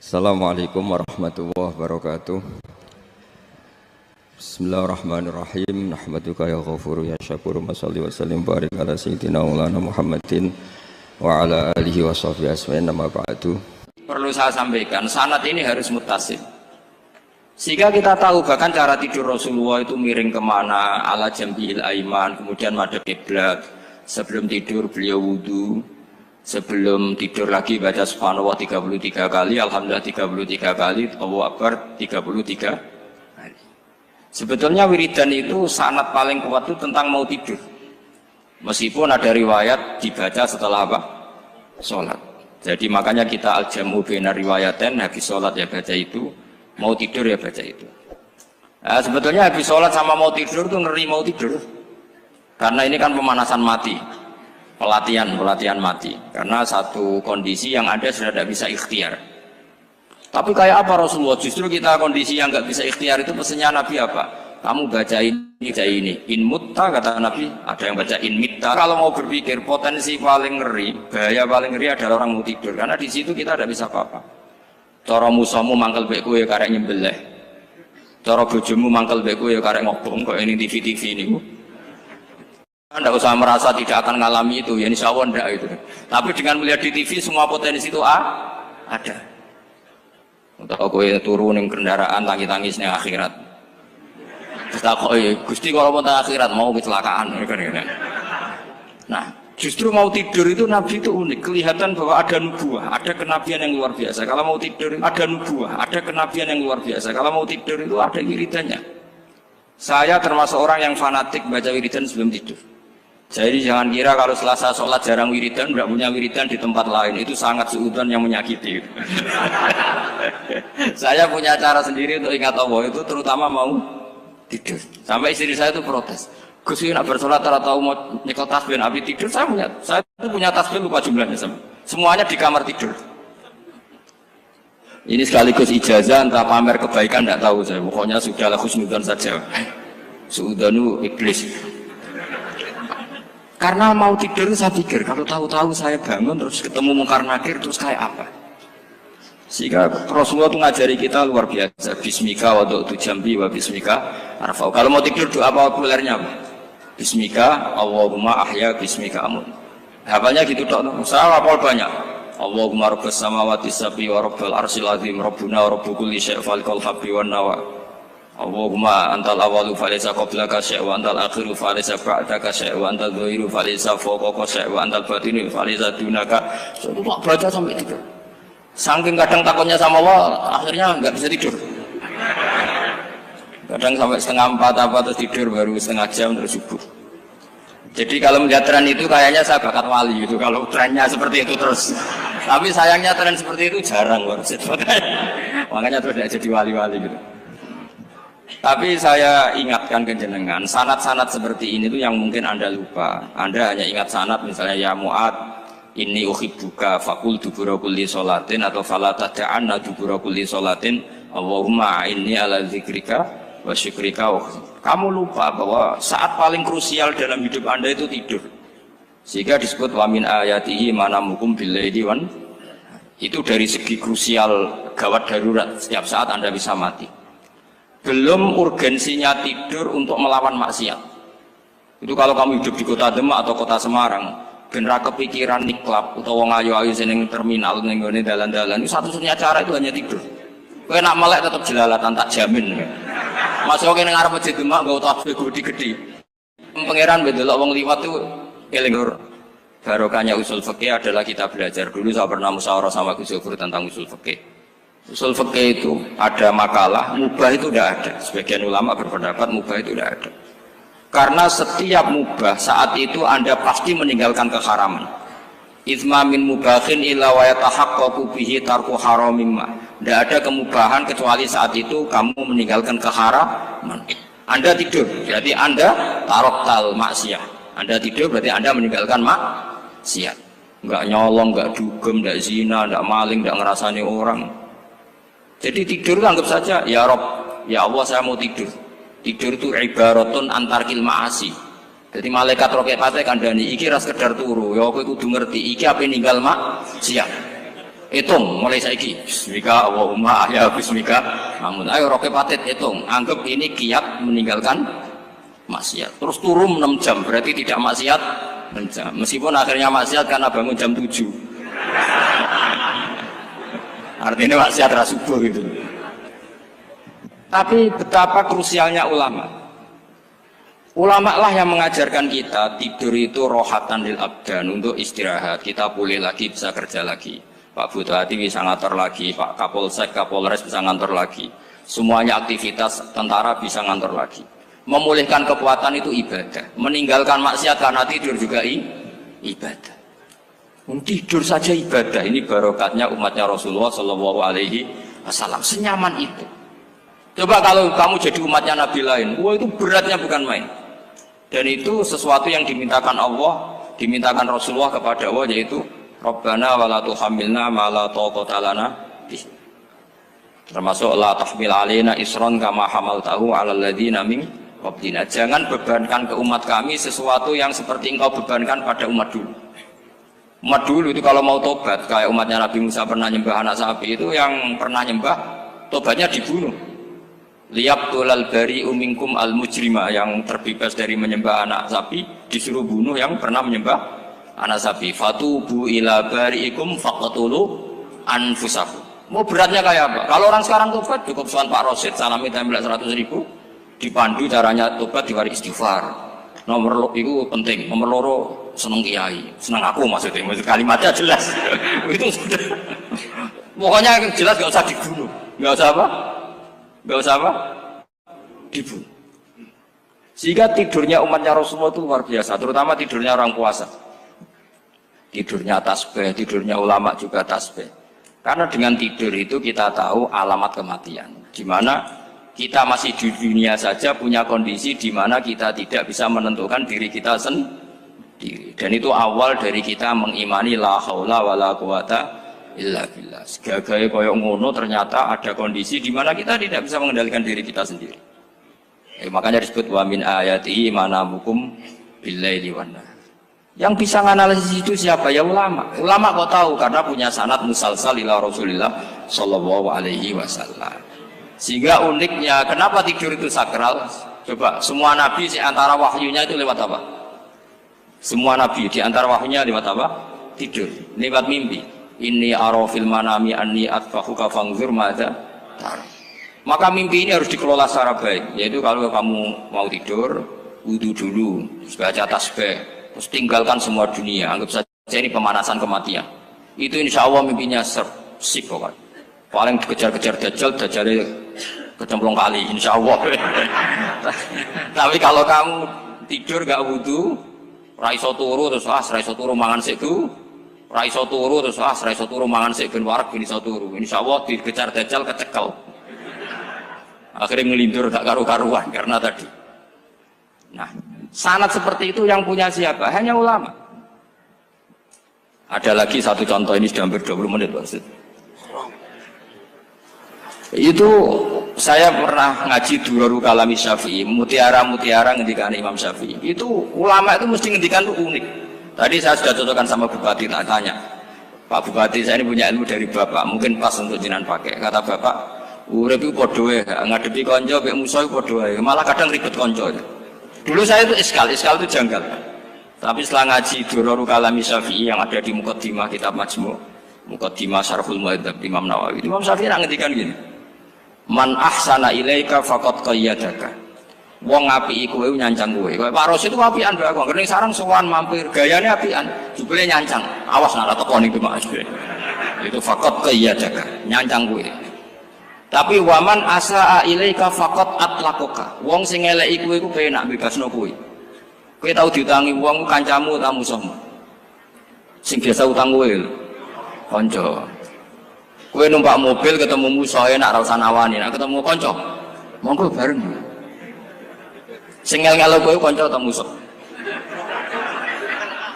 Assalamualaikum warahmatullahi wabarakatuh. Bismillahirrahmanirrahim. Nahmaduka ya ghafuru ya syakuru. Mashalli wa sallim barik ala sayyidina maulana Muhammadin wa ala alihi wa sahbihi asma'in. Nama ba'du. Perlu saya sampaikan, sanad ini harus muttasil. Sehingga kita tahu bahkan cara tidur Rasulullah itu miring kemana, ala jambil aiman, kemudian madhab kiblat. Sebelum tidur beliau wudu, sebelum tidur lagi baca subhanallah 33 kali, alhamdulillah 33 kali, Allahu akbar 33 kali. Sebetulnya wiridan itu sanad paling kuat itu tentang mau tidur. Meskipun ada riwayat dibaca setelah apa? Sholat. Jadi makanya kita al-jam'u baina riwayaten, habis sholat ya baca itu, mau tidur ya baca itu. Nah, sebetulnya habis sholat sama mau tidur itu ngeri mau tidur. Karena ini kan pemanasan mati. Pelatihan mati, karena satu kondisi yang ada sudah tidak bisa ikhtiar. Tapi kayak apa Rasulullah? Justru kita kondisi yang nggak bisa ikhtiar itu pesannya Nabi apa? Kamu baca ini, in mutta kata Nabi, ada yang baca in mitta. Kalau mau berpikir potensi paling ngeri, bahaya paling ngeri adalah orang mau tidur, karena di situ kita tidak bisa apa-apa. Cara musamu mangkel beku ya karek nyembelih, cara bojomu mangkel beku ya karek ngobong kok ini TV ini. Anda usah merasa tidak akan mengalami itu, ya insya Allah enggak itu. Tapi dengan melihat di TV semua potensi itu ada. Untuk aku turun yang kendaraan tangis-tangisnya akhirat. Kita kok Gusti kalau mau akhirat mau kecelakaan. Nah, justru mau tidur itu Nabi itu unik, kelihatan bahwa ada nubuah, ada kenabian yang luar biasa. Kalau mau tidur ada nubuah, ada kenabian yang luar biasa. Kalau mau tidur itu ada wiridannya. Saya termasuk orang yang fanatik baca wiridan sebelum tidur. Jadi jangan kira kalau Selasa sholat jarang wiridan, tidak punya wiridan di tempat lain, itu sangat suudzon yang menyakiti. Saya punya cara sendiri untuk ingat Allah itu, terutama mau tidur. Sampai istri saya itu protes. Gus nak bersolat tahu mau nyekel tasbih habis tidur, saya punya tasbih lupa jumlahnya semuanya di kamar tidur. Ini sekaligus ijazah entah pamer kebaikan tidak tahu saya. Pokoknya sudahlah husnudzon saja. Suudzonu iblis. Karena mau tidur saya pikir kalau tahu-tahu saya bangun terus ketemu mungkar nakir terus kayak apa. Sehingga Rasulullah itu ngajari kita luar biasa. Bismika wa du'tu jambi wa bismika arfa'u. Kalau mau tidur doa apa populernya apa? Bismika Allahumma ahya bismika amut. Hafalnya gitu tok. Saya hafal banyak. Allahumma rabbas samawati sab'i wa rabbal arsyil azim rabbuna wa rabbu kulli syai' falikal habbi wan nawa. Allahumma antal awalu falaysa qablaka syai' wa antal akhiru falaysa ba'daka syai' wa antal dhahiru falaysa fawqaka syai' wa antal batinu falaysa dunaka. Itu tak baca sampai tidur. Saking kadang takutnya sama Allah, akhirnya nggak bisa tidur. Kadang sampai setengah 4 apa terus tidur baru setengah jam terus subuh. Jadi kalau melihat tren itu kayaknya saya bakat wali itu kalau trennya seperti itu terus. Tapi sayangnya tren seperti itu jarang makanya terus tidak jadi wali-wali gitu. Tapi saya ingatkan ke jenengan, sanad-sanad seperti ini tuh yang mungkin Anda lupa. Anda hanya ingat sanad misalnya ya Mu'ad, inni uhibbuka faqul dubura kulli sholatin atau fala tad'anna dubura kulli sholatin Allahumma inni ala dzikrika wa syukrika. Kamu lupa bahwa saat paling krusial dalam hidup Anda itu tidur. Sehingga disebut wa min ayatihi manamukum billaili wan. Itu dari segi krusial gawat darurat, setiap saat Anda bisa mati. Belum urgensinya tidur untuk melawan maksiat. Itu kalau kamu hidup di kota Demak atau kota Semarang, bener kepikiran niklap atau wong ayu-ayu seneng terminal ning ngene dalan-dalan, itu satu-satunya cara itu hanya tidur. Kowe nak melek tetap jelalatan tak jamin. Masuk ning arep masjid Demak nggo tasbih gede-gede. Pangeran bedelok wong liwat tuh eling. Barokahnya usul fikih adalah kita belajar dulu. Saya pernah musyawarah sama Gus Yofur tentang usul fikih. Usul fikih itu ada makalah, mubah itu tidak ada. Sebagian ulama berpendapat mubah itu tidak ada. Karena setiap mubah saat itu Anda pasti meninggalkan keharaman. Itsma min mubahin illa wa yatahaqqaqu bihi tarku haramimma. Tidak ada kemubahan kecuali saat itu kamu meninggalkan keharaman. Anda tidur, berarti Anda taroktal maksiat. Anda tidur berarti Anda meninggalkan maksiat. Enggak nyolong, enggak dugem, enggak zina, enggak maling, enggak ngerasani orang. Jadi tidur anggap saja ya Rob, ya Allah saya mau tidur. Tidur itu ibaratun antarkil ma'asi. Jadi malaikat roket pate kandhani iki ra sekedar turu, ya kowe kudu ngerti iki ape ninggal maksiat. Hitung mulai saiki. Bismika Allahumma ahya bismika. Namun ayo roke patit hitung. Anggap ini kiat meninggalkan maksiat. Terus turun 6 jam berarti tidak maksiat 6 jam. Meskipun akhirnya maksiat karena bangun jam 7. Artinya maksiat ra subuh gitu. Tapi betapa krusialnya ulama. Ulama lah yang mengajarkan kita tidur itu rohatan lil abdan, untuk istirahat. Kita pulih lagi, bisa kerja lagi. Pak Bupati bisa ngantor lagi, Pak Kapolsek, Kapolres bisa ngantor lagi. Semuanya aktivitas tentara bisa ngantor lagi. Memulihkan kekuatan itu ibadah. Meninggalkan maksiat karena tidur juga ibadah. Tidur saja ibadah. Ini barokatnya umatnya Rasulullah Shallallahu Alaihi Wasallam. Senyaman itu. Coba kalau kamu jadi umatnya Nabi lain, wah itu beratnya bukan main. Dan itu sesuatu yang dimintakan Allah, dimintakan Rasulullah kepada Allah, yaitu Rabbana wa la tuhammilna ma la taqata lana bih. Termasuk la tahmil alaina isran kama hamaltahu 'alal ladzina min qablina. Jangan bebankan ke umat kami sesuatu yang seperti engkau bebankan pada umat dulu. Umat dulu itu kalau mau tobat, kayak umatnya Nabi Musa pernah nyembah anak sapi, itu yang pernah nyembah tobatnya dibunuh. Liyaqtulal bari'u minkum al mujrima, yang terbebas dari menyembah anak sapi disuruh bunuh yang pernah menyembah anak sapi. Fatubu ila bari'ikum faqtulu anfusakum. Mau beratnya kayak apa? Kalau orang sekarang tobat cukup soal Pak Rosid salami tempel 100.000, dipandu caranya tobat diwari istighfar. Nomor itu penting, nomor loro seneng kiai, seneng aku maksudnya, maksud kalimatnya jelas. Itu sudah. Pokoknya jelas gak usah dibunuh, gak usah apa? Gak usah apa? Dibunuh. Sehingga tidurnya umatnya Rasulullah itu luar biasa, terutama tidurnya orang puasa. Tidurnya tasbih, tidurnya ulama juga tasbih. Karena dengan tidur itu kita tahu alamat kematian. Di mana kita masih di dunia saja punya kondisi di mana kita tidak bisa menentukan diri kita sendiri. Dan itu awal dari kita mengimani la haula wala quwata illa billah. Segagai koyok ngono ternyata ada kondisi di mana kita tidak bisa mengendalikan diri kita sendiri. Makanya disebut wa min ayatihi manamukum billaili wan nahar. Yang bisa menganalisis itu siapa? Ya ulama. Ulama kok tahu karena punya sanad musalsal ila Rasulillah sallallahu alaihi wasallam. Sehingga uniknya kenapa tidur itu sakral? Coba semua nabi di antara wahyunya itu lewat apa? Semua nabi di antara wahyunya lewat apa? Tidur, lewat mimpi. Inni ara fil manami anni atfahuka fanzur madza tar. Maka mimpi ini harus dikelola secara baik, yaitu kalau kamu mau tidur, wudu dulu, baca tasbih, terus tinggalkan semua dunia, anggap saja ini pemanasan kematian. Itu insya Allah mimpinya sip pokoknya. Paling dikejar-kejar dajjal, dajjalnya kecemplung kali, insya Allah. Tapi kalau kamu tidur gak wudu, raiso turu terus raiso turu mangan seku. Raiso turu terus raiso turu mangan sik ben warak ben iso turu. Insyaallah dikejar dajjal kecekel. Akhirnya ngelindur gak karu-karuan karena tadi. Nah, sanad seperti itu yang punya siapa? Hanya ulama. Ada lagi satu contoh, ini sudah hampir 20 menit maksud. Itu saya pernah ngaji Durarul Kalami Syafi'i, mutiara-mutiara ngendikan Imam Syafi'i. Itu ulama itu mesti ngendikan itu unik. Tadi saya sudah cocokkan sama Bupati, tak tanya, Pak Bupati saya ini punya ilmu dari Bapak, mungkin pas untuk jenengan pakai. Kata Bapak, urip iku padha wae, ngadepi kanca mek musuh iku padha wae, malah kadang ribet kanca. Dulu saya itu iskal itu janggal. Tapi setelah ngaji Durarul Kalami Syafi'i yang ada di Muqaddimah kitab Majmu', Muqaddimah Syarhul Muhadzab Imam Nawawi, Imam Syafi'i ngendikan gini, man ahsana ilaika faqad qayyadaka. Wong ngapiki kowe nyancang kowe. Kayak Pak Rosid itu apian mbak aku. Karena sekarang sowan mampir, gayanya apian, jebule nyancang. Awas nara teko ning Demak. Itu faqat qayyadaka, nyancang kowe. Tapi waman asaa ilaika faqat atlaqaka. Wong sing eleki kowe iku penak bebasno kowe. Kowe tau diutangi wong kancamu ta musuhmu. Sing biasa utang kowe lho. Kanca. Kowe numpak mobil ketemu musuh enak ra usah nawani, nek ketemu kanca monggo bareng. Sing ngel-ngelo kowe kanca atau musuh.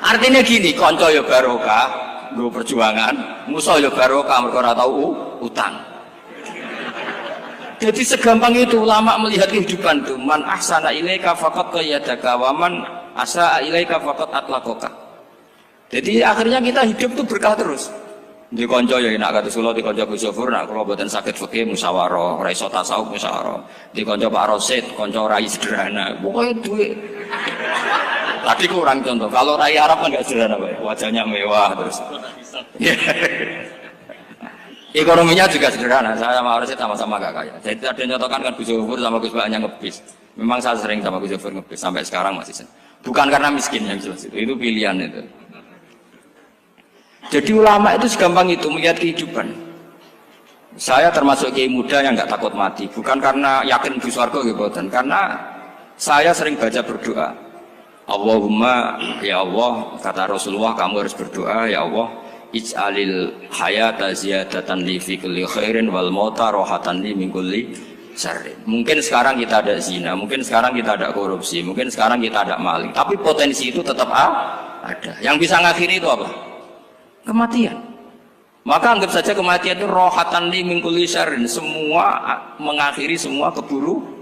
Artinya gini, kanca ya barokah, nggo perjuangan, musuh ya barokah mergo ora tau utang. Jadi segampang itu ulama melihat kehidupan itu, man ahsana ilaika faqad qayyadaka wa man asaa ilaika faqad atlaqaka. Jadi akhirnya kita hidup itu berkah terus. Di konco ya enak kata Solo, di konco Gus Yofur, nak kalau buatan sakit fikih musyawarah, ora iso tasawuf musyawarah. Di konco Pak Rosid, konco rai sederhana. Pokoknya duit. Tadi kurang contoh. Kalau rai Arab kan nggak sederhana, Pak. Wajahnya mewah terus. Ekonominya juga sederhana. Saya sama Rosid sama-sama gak kaya. Jadi ada nyotokan kan Gus Yofur sama Gus Baknya ngebis. Memang saya sering sama Gus Yofur ngebis sampai sekarang masih sering. Bukan karena miskin yang jelas itu pilihan itu. Jadi ulama itu segampang itu melihat kehidupan. Saya termasuk kiai muda yang nggak takut mati, bukan karena yakin di surga gitu, karena saya sering baca berdoa. Allahumma ya Allah, kata Rasulullah, kamu harus berdoa ya Allah, ij'alil hayata ziyadatan li fi kulli khairin wal mauta rohatan li min kulli syarrin. Mungkin sekarang kita ada zina, mungkin sekarang kita ada korupsi, mungkin sekarang kita ada maling, tapi potensi itu tetap ada. Yang bisa ngakhiri itu apa? Kematian. Maka anggap saja kematian itu rohatan li min kulli syarrin, semua mengakhiri semua keburukan.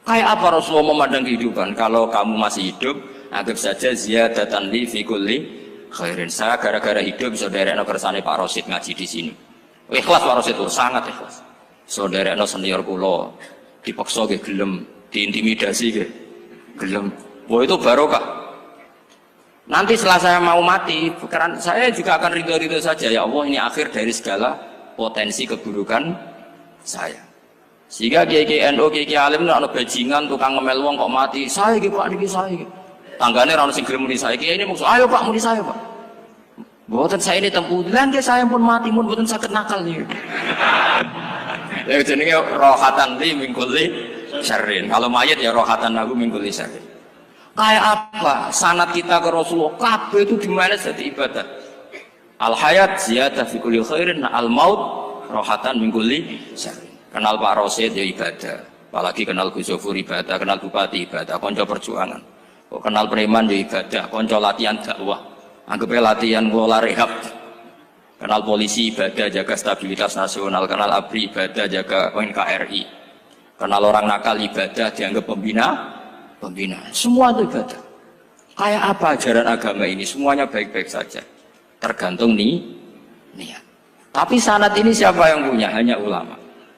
Kayak apa Rasulullah memandang kehidupan? Kalau kamu masih hidup, anggap saja ziyadatan li fi kulli khairin. Saya gara-gara hidup saudaranya kersane Pak Rosid ngaji di sini. Ikhlas Pak Rosid itu sangat ikhlas. Saudaranya senior kula dipaksa ke gelem, diintimidasi ke gelem. Wah itu barokah. Nanti setelah saya mau mati, karena saya juga akan ridho-ridho saja. Ya Allah, ini akhir dari segala potensi keburukan saya. Sehingga kiai NU, kiai alim itu ada bajingan, tukang ngemel wong kok mati. Saya gitu Pak, ini saya gitu. Tanggane orang sing gelem muni saya. Kiai ini maksud, ayo Pak muni saya Pak. Buatan saya ini tempuh. Lan saya pun mati, pun buatan sakit nakal nih. Ya jenenge rohatan li min kulli syarrin. Kalau mayit ya rohatan lahu min kulli syarrin. Kayak apa sanad kita ke Rasulullah, kabeh itu dimana jadi ibadah. Al hayat ziyadah fi kulli khairin, al maut rohatan min kulli syarrin. Kenal Pak Rosid ya ibadah, apalagi kenal Gus Yofur ibadah, kenal bupati ibadah, konco perjuangan. Kok kenal preman ya ibadah, konco latihan dakwah, anggapnya latihan ngolah rehab. Kenal polisi ibadah, jaga stabilitas nasional, kenal ABRI ibadah, jaga NKRI. Kenal orang nakal ibadah, dianggap pembinaan, semua itu ibadah. Kayak apa ajaran agama ini? Semuanya baik-baik saja, tergantung niat. Tapi sanad ini siapa yang punya? Hanya ulama.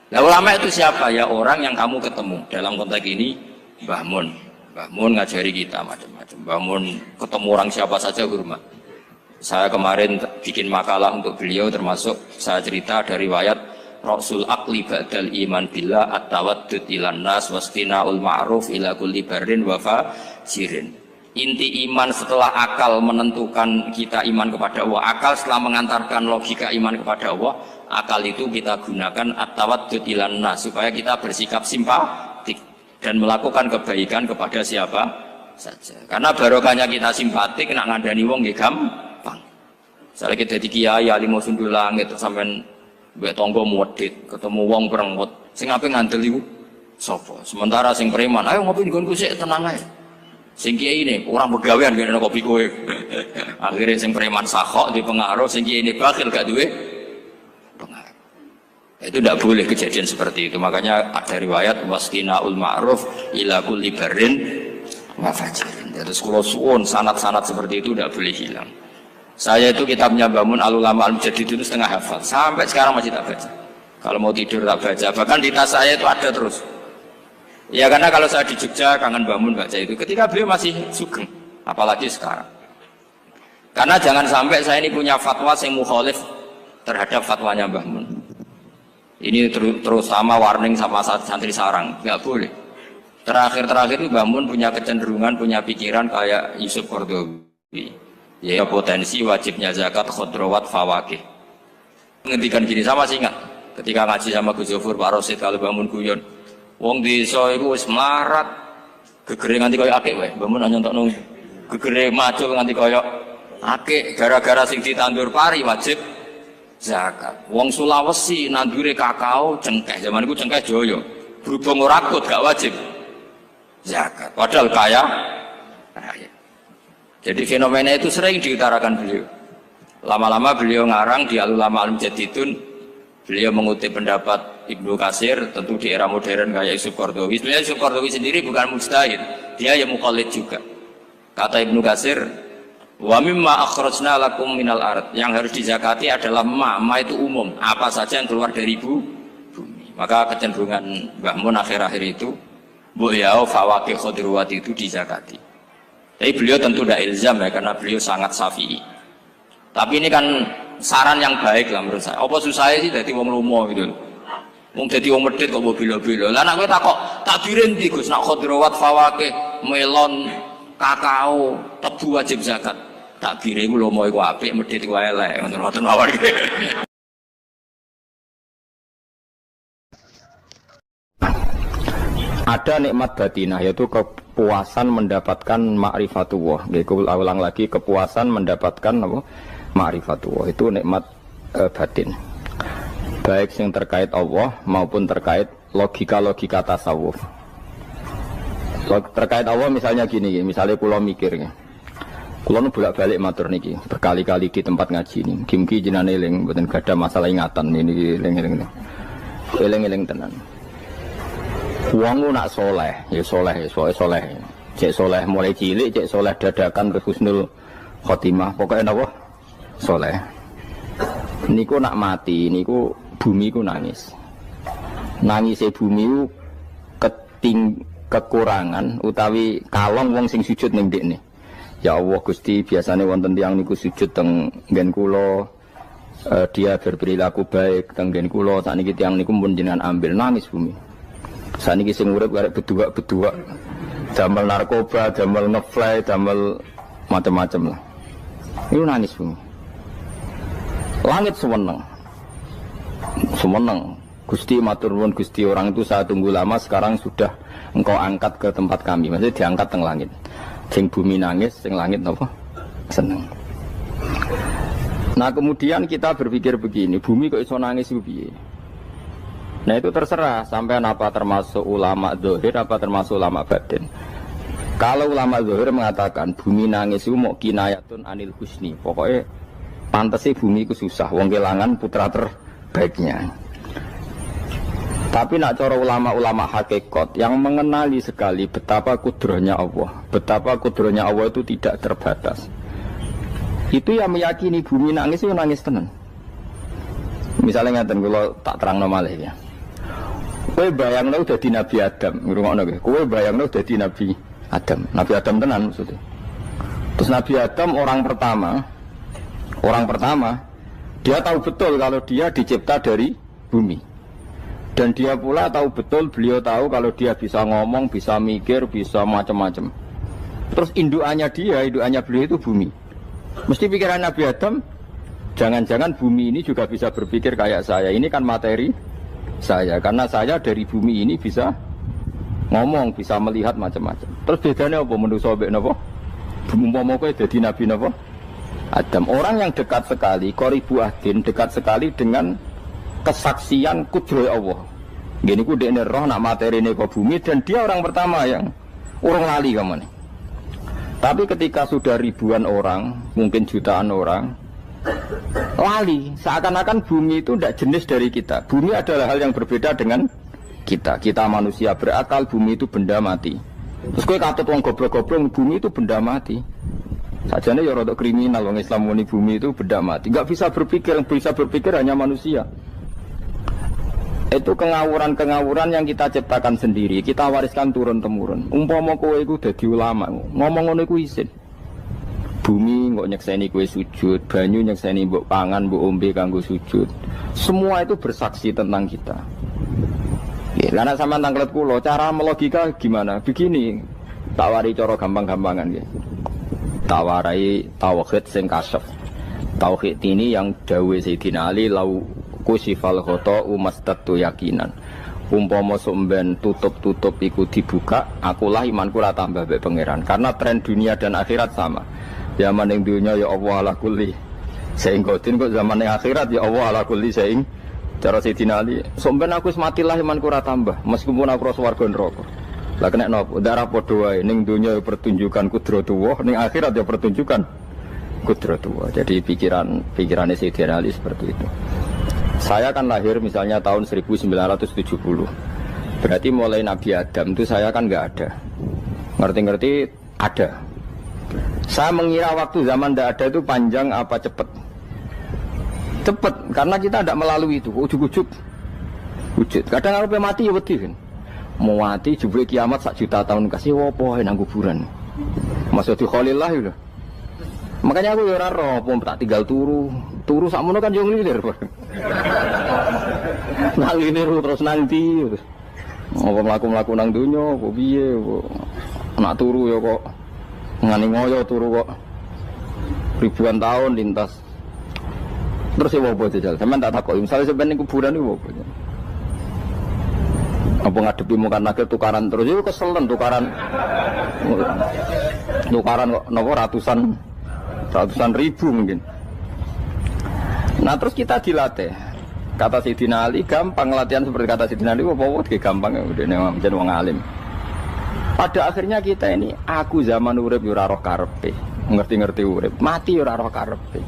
Nah ulama itu siapa? Ya orang yang kamu ketemu. Dalam konteks ini Mbah Mun ngajari kita macam-macam. Mbah Mun ketemu orang siapa saja hormat. Saya kemarin bikin makalah untuk beliau, termasuk saya cerita dari riwayat Rasul akli ba'dal iman billah at-tawaddud ilan nas wastina'ul ma'ruf ila kulli barrin wa fajirin. Inti iman setelah akal menentukan kita iman kepada Allah, akal setelah mengantarkan logika iman kepada Allah, akal itu kita gunakan at-tawaddud ilan nas supaya kita bersikap simpatik dan melakukan kebaikan kepada siapa saja. Karena barokahnya kita simpatik, nak ngandani wong nggih gampang. Misalnya kita di kiai alim sundul langit sampean mbek tangga muwedhit, ketemu wong perengut, sing ape ngandel iku sapa? Sementara sing preman, ayo ngopi nggonku sik tenang ae. Sing kiai ini orang begawean ngene kopi kowe. Akhirnya sing preman sakhok di pengaruh, sing kiai ini bakhil gak duwe pengaruh. Itu tidak boleh kejadian seperti itu. Makanya ada riwayat wastina'ul ma'ruf ila kulli barrin wa fajirin. Terus kula suwun sanad-sanad seperti itu tidak boleh hilang. Saya itu kitabnya Bangun Al-Ulama Al-Mujaddid itu setengah hafal, sampai sekarang masih tak baca. Kalau mau tidur tak baca, bahkan di tas saya itu ada terus. Ya karena kalau saya di Jogja kangen Bangun baca itu, ketika beliau masih sugeng, apalagi sekarang. Karena jangan sampai saya ini punya fatwa yang mukhalif terhadap fatwanya Mbah Mun. Ini terutama warning sama santri sarang, nggak boleh. Terakhir itu Mbah Mun punya kecenderungan, punya pikiran kayak Yusuf Qaradawi. Ya potensi wajibnya zakat khodrowat fawakih. Menghentikan gini sama sih ingat ketika ngaji sama Gus Yofur Pak Rosid kalau bangun guyon wong desa iku wis melarat gegere nganti koyo akeh wae bangun hanya untuk nung gegere macul nganti koyo akeh gara-gara sing ditandur pari wajib zakat. Wong Sulawesi nandure kakao cengkeh, zaman iku cengkeh joyo berhubung ora akut gak wajib zakat padahal kaya raya. Jadi fenomena itu sering diutarakan beliau. Lama-lama beliau ngarang di Al-Ulama Al-Mujaddidun, beliau mengutip pendapat Ibnu Katsir, tentu di era modern kayak Yusuf Qaradawi. Sebenarnya Yusuf Qaradawi sendiri bukan mujtahid, dia yang muqallid juga. Kata Ibnu Katsir, Wa mimma akhrajna lakum minal ard. Yang harus dizakati adalah ma itu umum, apa saja yang keluar dari bumi. Maka kecenderungan Mbah Mun akhir-akhir itu mbok ya fawaqih khudrawat itu dizakati. Tapi beliau tentu tidak ilzam ya, karena beliau sangat syafi'i. Tapi ini kan saran yang baik lah menurut saya. Apa susah sih jadi wong lomo gitu. Wong dadi wong medhit kok mbok bilo-bilo. Lah nek kowe takok takbire ndi Gus? Nek khudrawat fawaqih, melon, kakao, tebu wajib zakat. Takbire iku lomo iku apik, medhit iku elek. Ngoten mawon. Ada nikmat batinah, yaitu kepuasan mendapatkan ma'rifatullah. Aku ulang lagi, kepuasan mendapatkan apa? Ma'rifatullah. Itu nikmat batin. Baik yang terkait Allah maupun terkait logika-logika tasawuf. Terkait Allah misalnya gini, misalnya kula mikirnya. Kula nu bolak-balik matur niki, berkali-kali di tempat ngaji ini. Kim-ki jenane eling, mboten gadah masalah ingatan ini eling-eling. Eling-eling tenan. Wong nak soleh, ya soleh, soleh. Cek soleh mulai cilik, cek soleh dadakan ke husnul khotimah. Pokoknya apa? Soleh. Niku nak mati, niku bumi ku nangis. Nangisnya bumi ku kekurangan utawi kalong wong sing sujud ning ndekne. Ya Allah Gusti, biasanya wonten tiyang niku sujud teng nggen kula, dia berperilaku baik teng nggen kula, sakniki tiyang niku pun jenengan ambil, nangis bumi. Sakniki sing urip arek bedua-bedua. Damel narkoba, damel ngefly, damel macam-macam lah. Itu nangis bumi. Langit semeneng. Semeneng. Gusti matur nuwun Gusti, orang itu saya tunggu lama, sekarang sudah engkau angkat ke tempat kami. Maksudnya diangkat teng langit. Sing bumi nangis, sing langit apa? Seneng. Nah kemudian kita berpikir begini, bumi kok iso nangis ku piye? Nah itu terserah sampai apa termasuk ulama zahir apa termasuk ulama batin. Kalau ulama zahir mengatakan bumi nangis itu mau kinayatun anil husni, pokoknya pantasnya bumi itu susah, wong kelangan putra terbaiknya. Tapi nak cara ulama-ulama hakikat yang mengenali sekali betapa kudrahnya Allah, betapa kudrahnya Allah itu tidak terbatas. Itu yang meyakini bumi nangis itu nangis tenan. Misalnya ngaten kalau tak terang malih ya. Kowe bayangno dadi Nabi Adam, ngrungokno kowe. Kowe bayangno dadi Nabi Adam. Nabi Adam tenan maksudnya. Terus Nabi Adam orang pertama, dia tahu betul kalau dia dicipta dari bumi. Dan dia pula tahu betul, beliau tahu kalau dia bisa ngomong, bisa mikir, bisa macam-macam. Terus indukannya beliau itu bumi. Mesti pikiran Nabi Adam, jangan-jangan bumi ini juga bisa berpikir kayak saya. Ini kan materi saya, karena saya dari bumi ini bisa ngomong, bisa melihat macam-macam. Terus bedanya apa manusia mbek napa? Umpama kowe dadi nabi napa? Adam, orang yang dekat sekali, qoribu ahdin, dekat sekali dengan kesaksian kudrah Allah. Gini ku dekne roh nak materine kok bumi, dan dia orang pertama yang urung lali kamane. Tapi ketika sudah ribuan orang, mungkin jutaan orang lali, seakan-akan bumi itu tidak jenis dari kita. Bumi adalah hal yang berbeda dengan kita. Kita manusia berakal, bumi itu benda mati. Terus kowe katut wong goblok-goblok, bumi itu benda mati. Sajane ya rada kriminal wong Islam muni bumi itu benda mati. Enggak bisa berpikir, yang bisa berpikir hanya manusia. Itu kengawuran-kengawuran yang kita ciptakan sendiri, kita wariskan turun-temurun. Umpama kowe iku dadi ulama, ngomong ngono iku isin. Bumi kok nyekseni kue sujud, banyu nyekseni mbok pangan, mbok ombe kanggo sujud. Semua itu bersaksi tentang kita. Ya, karena sama tangklet kulo, cara melogika gimana? Begini, tak wari cara gampang-gampangan ya. Tak warai tauhid sing kasyaf. Tauhid ini yang dawe Sayyidina Ali lau kusifal khoto umastatu yakinan. Umpama somben tutup-tutup iku dibuka, akulah imanku ora tambah mbek pangeran. Karena tren dunia dan akhirat sama. Zaman yang dunia ya Allah ala kulli saing godin, kok zaman yang akhirat ya Allah ala kulli saing. Cara Sayyidina Ali, sampeyan aku matilah imanku ora tambah meskipun aku swarga neraka. Lah kena napa? Darah padha wae, ning dunia ya pertunjukan kudratullah, ning akhirat ya pertunjukan kudratullah. Jadi pikirannya Sayyidina Ali seperti itu. Saya kan lahir misalnya tahun 1970. Berarti mulai Nabi Adam itu saya kan enggak ada. Ngerti-ngerti ada. Saya mengira waktu zaman tidak ada itu panjang apa cepat? Cepat, karena kita tidak melalui itu. Ujuk-ujuk wujud. Kadang kalau mati ya wedi kan. Mau mati jebule kiamat 1 juta tahun kasih wopo nang kuburan. Maksud Khalillah itu. Makanya aku ya ora roh, tak tinggal turu sakmono kan yo nglilir. Nglilir terus nanti. Apa mlaku-mlaku nang donya, apa piye kok. Nak turu ya kok ngani ngoyo turu kok. Ribuan tahun lintas. Terus ya apa jajal? Sampeyan tak takoki, misale sampeyan ning kuburan iku apa? Apa ngadepi muka nakil tukaran terus itu keselen tukaran kok nopo ratusan ribu mungkin. Nah terus kita dilatih. Kata Sayyidina Ali gampang latihan seperti kata Sayyidina Ali apa gampang ya udah menjadi wong alim. Pada akhirnya kita ini aku zaman urip yo ora roh karepe, ngerti-ngerti urip, mati yo ora roh karepe.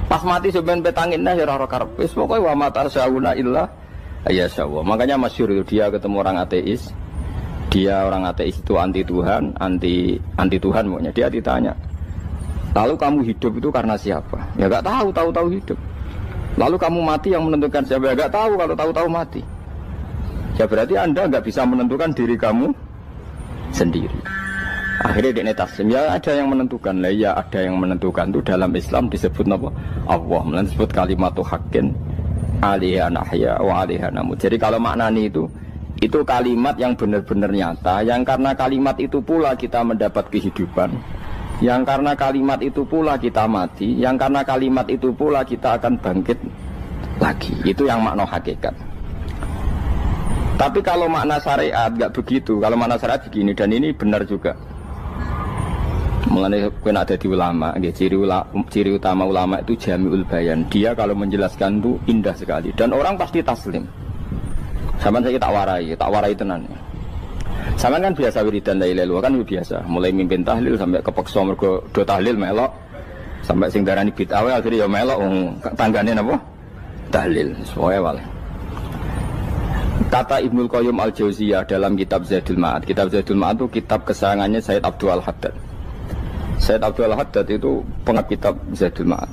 Pas mati sampean petanginna yo ora roh karepe, pokoke wa mata sauna illa ya Allah. Makanya masyhur itu dia ketemu orang ateis. Dia orang ateis itu anti Tuhan, anti Tuhan maunya. Dia ditanya, lalu kamu hidup itu karena siapa? Ya gak tahu hidup. Lalu kamu mati yang menentukan siapa? Ya gak tahu, kalau tahu mati. Ya berarti Anda gak bisa menentukan diri kamu sendiri. Akhirnya dia taslim. Ya ada yang menentukan lah. Ya ada yang menentukan itu dalam Islam disebut apa? Allah. Disebut kalimatu haqqin alaiha nahya wa alaiha namut. Jadi kalau maknani itu kalimat yang benar-benar nyata, yang karena kalimat itu pula kita mendapat kehidupan, yang karena kalimat itu pula kita mati, yang karena kalimat itu pula kita akan bangkit lagi. Itu yang makna hakikat. Tapi kalau makna syariat nggak begitu. Kalau makna syariat begini, dan ini benar juga. Mengenai kena ada di ulama, ciri utama ulama itu jami'ul bayan. Dia kalau menjelaskan itu indah sekali dan orang pasti taslim. Sama saya tak warai tenan. Sama kan biasa wiridan la ilaha illallah kan biasa. Mulai mimpin tahlil sampai kepeksa mergo do tahlil melok, sampai sing darani bid'ah akhirnya ya melok tanggane napa? Tahlil. Soale wae. Kata Ibnul Qayyim Al-Jauziyah dalam kitab Zadul Ma'ad. Kitab Zadul Ma'ad itu kitab kesayangannya Sayyid Abdul Al-Haddad. Sayyid Abdul Haddad itu pengarang kitab Zadul Ma'ad.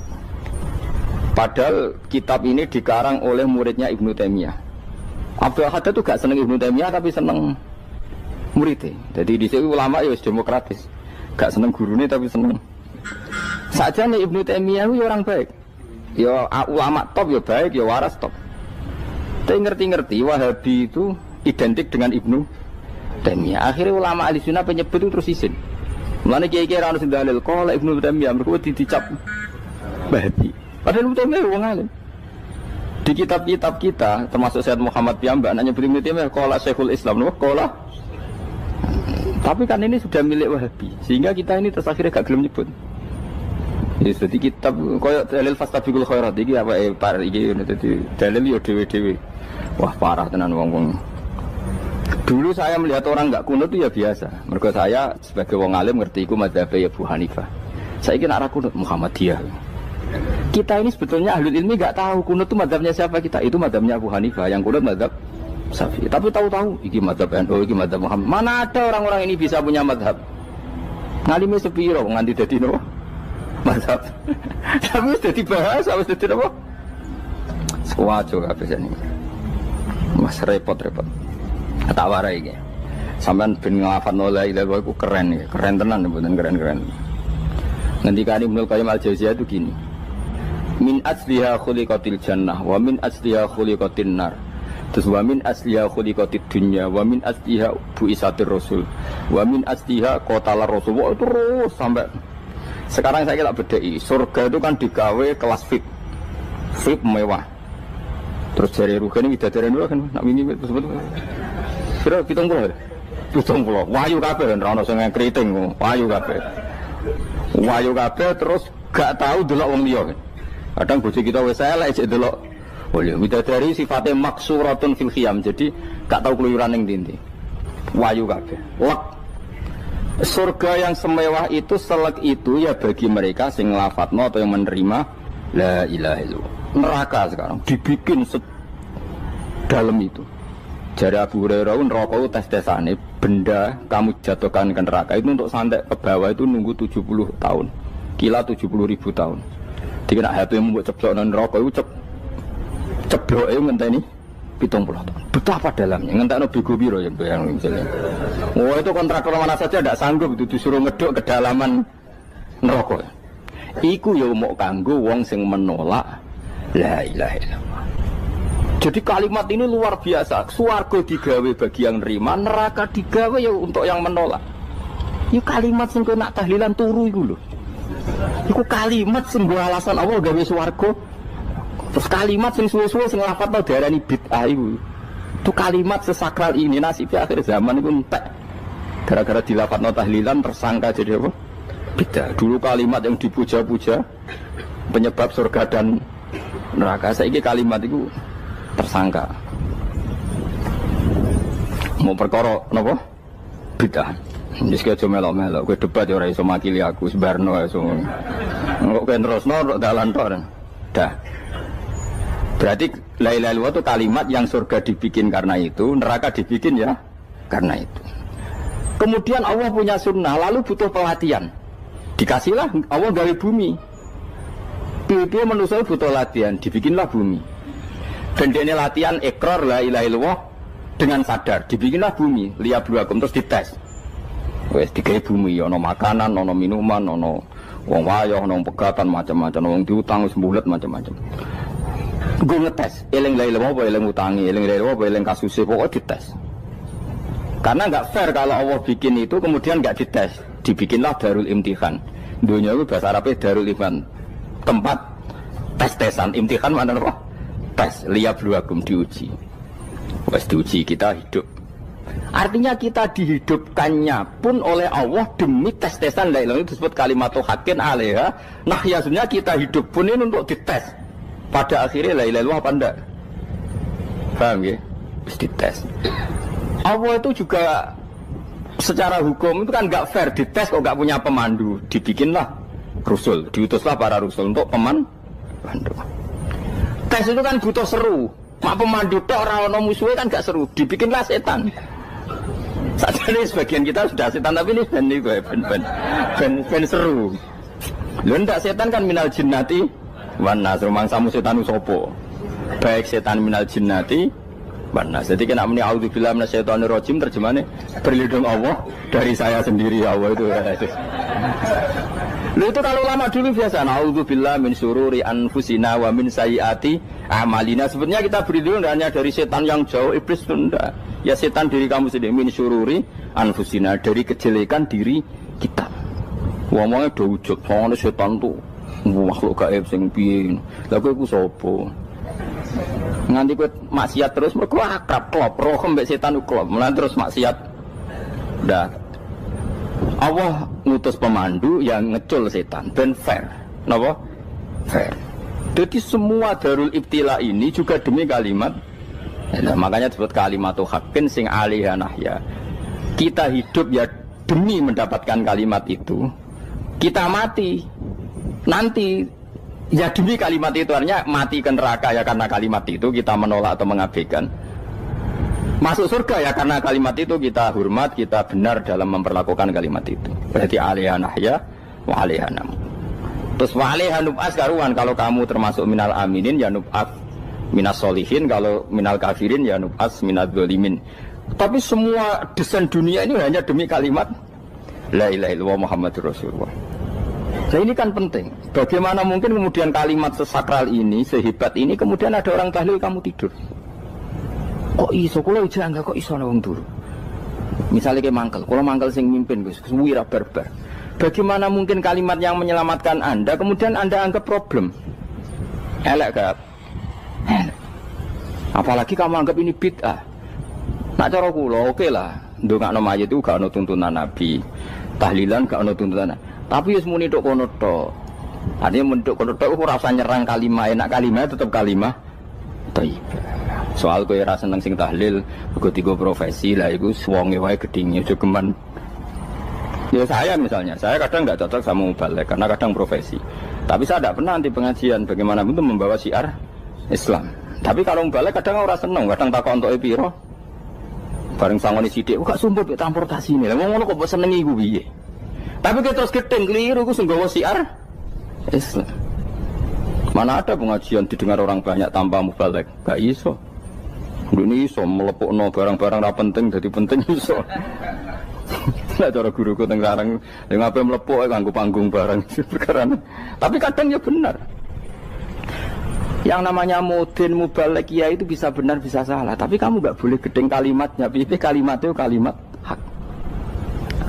Padahal kitab ini dikarang oleh muridnya Ibnu Taimiyah. Abdul Haddad itu gak seneng Ibnu Taimiyah tapi seneng muridnya. Jadi di sini ulama ya demokratis. Gak seneng gurunya tapi seneng. Saja nih Ibnu Taimiyah itu orang baik. Ya ulama top ya baik, ya waras top. Tapi ngerti-ngerti Wahabi itu identik dengan Ibnu Taimiyah. Akhirnya ulama ahli sunnah penyebut itu terus izin. Mulane kiai-kiai ra ono sing dalil kala Ibnu Taimiyah mergo dicap Wahabi. Padahal Ibnu Taimiyah wong alim. Di kitab-kitab kita termasuk Sayyid Muhammad piyambak anaknya Ibnu Taimiyah kala Syekhul Islam nopo kala. Tapi kan ini sudah milik Wahabi sehingga kita ini terus akhirnya gak gelem nyebut. Jadi kitab koyo dalil fastabiqul khairat iki apa par iki dadi dalil yo dhewe-dhewe. Wah parah tenan wong-wong. Dulu saya melihat orang enggak kunut itu ya biasa. Mergo saya sebagai wong alim ngerti iku mazhab Abu Hanifah. Saya kira arah kunut Muhammadiyah. Kita ini sebetulnya ahlul ilmi enggak tahu kunut itu mazhabnya siapa kita. Itu mazhabnya Abu Hanifah, yang kunut mazhab Syafi'i. Tapi tahu-tahu iki mazhab NU, iki mazhab Muhammad. Mana ada orang-orang ini bisa punya mazhab? Ngalime sepiro nganti dadi nopo? Mazhab. Tapi wis dadi bahasa, wis dadi nopo? Sekuaco kabeh jane. Mas repot-repot. Tak warai iki. Sampeyan ben nglafadzno la ilaha illallah iku keren iki. Keren tenan mboten keren-keren. Ngendikane Ibnu Qayyim Al-Jauziyah itu gini. Min asliha khuliqatil jannah wa min asliha khuliqatin nar. Terus wa min asliha khuliqatid dunya wa min asliha bu'isatir rasul wa min asliha qatalar rasul. Wah, terus sampai sekarang saya tak bedai. Surga itu kan digawe kelas VIP. VIP mewah. Terus jari rugane widadari dulu kan nak mini tersebut. Kira 70. 70. Wahyu kabeh ora ono sing kriting, wahyu kabeh. Wahyu kabeh terus gak tahu delok wong liya. Kadang bojo kita wis elek sik delok. Oh ya, widadari sifatnya maksuratun fil khiyam. Jadi gak tahu keluyuran ning ndi. Wahyu kabeh. Lek surga yang semewah itu selek itu ya bagi mereka sing nglafatno atau yang menerima la ilaha illallah. Neraka sekarang dibikin dalam itu. Jari Abu Hurairah neraka tes-tesane benda kamu jatuhkan ke neraka itu untuk sampai ke bawah itu nunggu 70 tahun. Kila 70.000 tahun. Jadi nak HP mu buat ceblok nang neraka itu ceblok itu ngenteni 70 tahun. Betapa dalamnya, ngentekno bego piro ya bayang misalnya. Oh itu kontraktor mana saja tidak sanggup itu disuruh ngeduk kedalaman neraka. Iku ya mau kanggo wong sing menolak la ilaha illallah. Jadi kalimat ini luar biasa. Swarga digawe bagi yang nerima, neraka digawe ya untuk yang menolak. Itu kalimat sing nak tahlilan turu iku lho. Iku kalimat sing nggo alasan Allah gawe swarga. Terus kalimat sing suwe-suwe sing lafadzno diarani bid'ah iku. Itu kalimat sesakral ini nasibnya akhir zaman iku entek. Gara-gara dilafadzno tahlilan tersangka jadi apa? Bid'ah. Dulu kalimat yang dipuja-puja penyebab surga dan neraka. Saiki kalimat itu tersangka. Mau perkara napa? Bid'ah. Wis aja melok-melok, kowe debat ya ora iso makili aku sebarno iso. Kok kowe terusno dalan tok. Dah. Berarti la ilaha illallah itu kalimat yang surga dibikin karena itu, neraka dibikin ya karena itu. Kemudian Allah punya sunnah, lalu butuh pelatihan. Dikasihlah Allah gawe bumi. Dia manusia butuh latihan, dibikinlah bumi. Dan dia latihan ikrar la ilaha illallah dengan sadar, dibikinlah bumi, liyabluwakum terus dites. Wes digawe bumi, ono makanan, ono minuman, ono wong wayah, ono pegatan macam-macam, wong diutang wis mbulet macam-macam. Gue ngetes, eling la ilaha illallah apa eling utangi, eling la ilaha illallah apa eling kasuse, pokoknya dites. Karena nggak fair kalau Allah bikin itu kemudian nggak dites, dibikinlah darul imtihan. Dunia itu bahasa Arabnya darul imtihan, tempat tes-tesan. Imtihan mana apa? Tes, liyabluwakum, diuji. Wes diuji kita hidup. Artinya kita dihidupkannya pun oleh Allah demi tes-tesan la ilaha, itu disebut kalimatu haqqin alaiha. Nah ya sebenarnya kita hidup pun ini untuk dites. Pada akhirnya la ilaha illallah apa enggak? Paham ya? Terus dites. Allah itu juga secara hukum itu kan nggak fair, dites kok nggak punya pemandu, dibikinlah Rasul, diutuslah para Rasul untuk pemandu. Tes itu kan butuh seru, mak pemandu tok ora ono musuhe kan gak seru, dibikinlah setan. Sajane sebagian kita sudah setan tapi ini ben seru. Lho ndak setan kan minal jinnati wan nas, rumangsamu setan sapa? Baik setan minal jinnati wan nas. Jadi kena muni auzubillahi minasyaitonir rajim terjemahane berlindung Allah dari saya sendiri ya Allah itu. Lalu itu kalau lama dulu biasa naudzubillah min syururi anfusina wa min sayyiati a'malina. Sebenarnya kita berlindung hanya dari setan yang jauh, iblis itu enggak. Ya setan diri kamu sendiri, min syururi anfusina, dari kejelekan diri kita. Ngomongnya do wujud, soalnya setan tuh makhluk gaib sing piye. Lah kowe iku sapa? Nganti kowe maksiat terus mergo akrab klop, roh mbek setan klop. Mulane terus maksiat. Dah Allah ngutus pemandu yang ngecul setan ben fair. Napa? Fair. Jadi semua darul ibtila ini juga demi kalimat. Nah, makanya disebut kalimatu haqqin sing alaiha nahya. Kita hidup ya demi mendapatkan kalimat itu. Kita mati nanti ya demi kalimat itu, artinya mati ke neraka ya karena kalimat itu kita menolak atau mengabaikan. Masuk surga ya karena kalimat itu kita hormat, kita benar dalam memperlakukan kalimat itu. Berarti alaiha nahya wa alaiha nam. Terus wa alaiha nub'as karuan, kalau kamu termasuk minal aminin ya nub'as minas solihin, kalau minal kafirin ya nub'as minal zolimin. Tapi semua desain dunia ini hanya demi kalimat la ilaha illallah Muhammadur Rasulullah. Nah ini kan penting. Bagaimana mungkin kemudian kalimat sesakral ini, sehebat ini, kemudian ada orang tahlil kamu tidur. Kok iso, kalau ijak enggak kok iso wong turu. Misalnya kayak mangkel, kalau mangkel sing mimpin Gus, wira barbar. Bagaimana mungkin kalimat yang menyelamatkan Anda kemudian Anda anggap problem? Elek gak? Apalagi kamu anggap ini bid'ah. Nak cara kula oke lah, ndongakno mayit itu gak ono tuntunan Nabi. Tahlilan gak ono tuntunan. Tapi wis muni tok kono tok. Artinya menduk kono tok ora usah nyerang kalimah, enak kalimah tetap kalimah thayyibah. Soal kowe ora seneng sing tahlil, mergo tiga profesi lah iku wonge wae gedhinge aja geman. Ya saya misalnya, saya kadang enggak cocok sama mubalek karena kadang profesi. Tapi saya tidak pernah anti pengajian, bagaimana pun membawa syiar Islam. Tapi kalau mubalek kadang ora seneng, kadang takok entuk piro. Bareng sangone sithik, kok sumput transportasi ini. Lah ngono kok mbok senengi iku piye? Tapi kita terus gedeng keliru iku sing gawa siar Islam. Mana ada pengajian didengar orang banyak tanpa mubalek? Gak iso. Ini iso melepukno barang-barang ra penting jadi penting iso. Lah cara guruku teng sareng ning ape mlepuk kanggo panggung barang perkara. Tapi kadang ya benar. Yang namanya mudin mubalek ya itu bisa benar bisa salah, tapi kamu nggak boleh gedeng kalimatnya. Piye kalimat itu kalimat hak.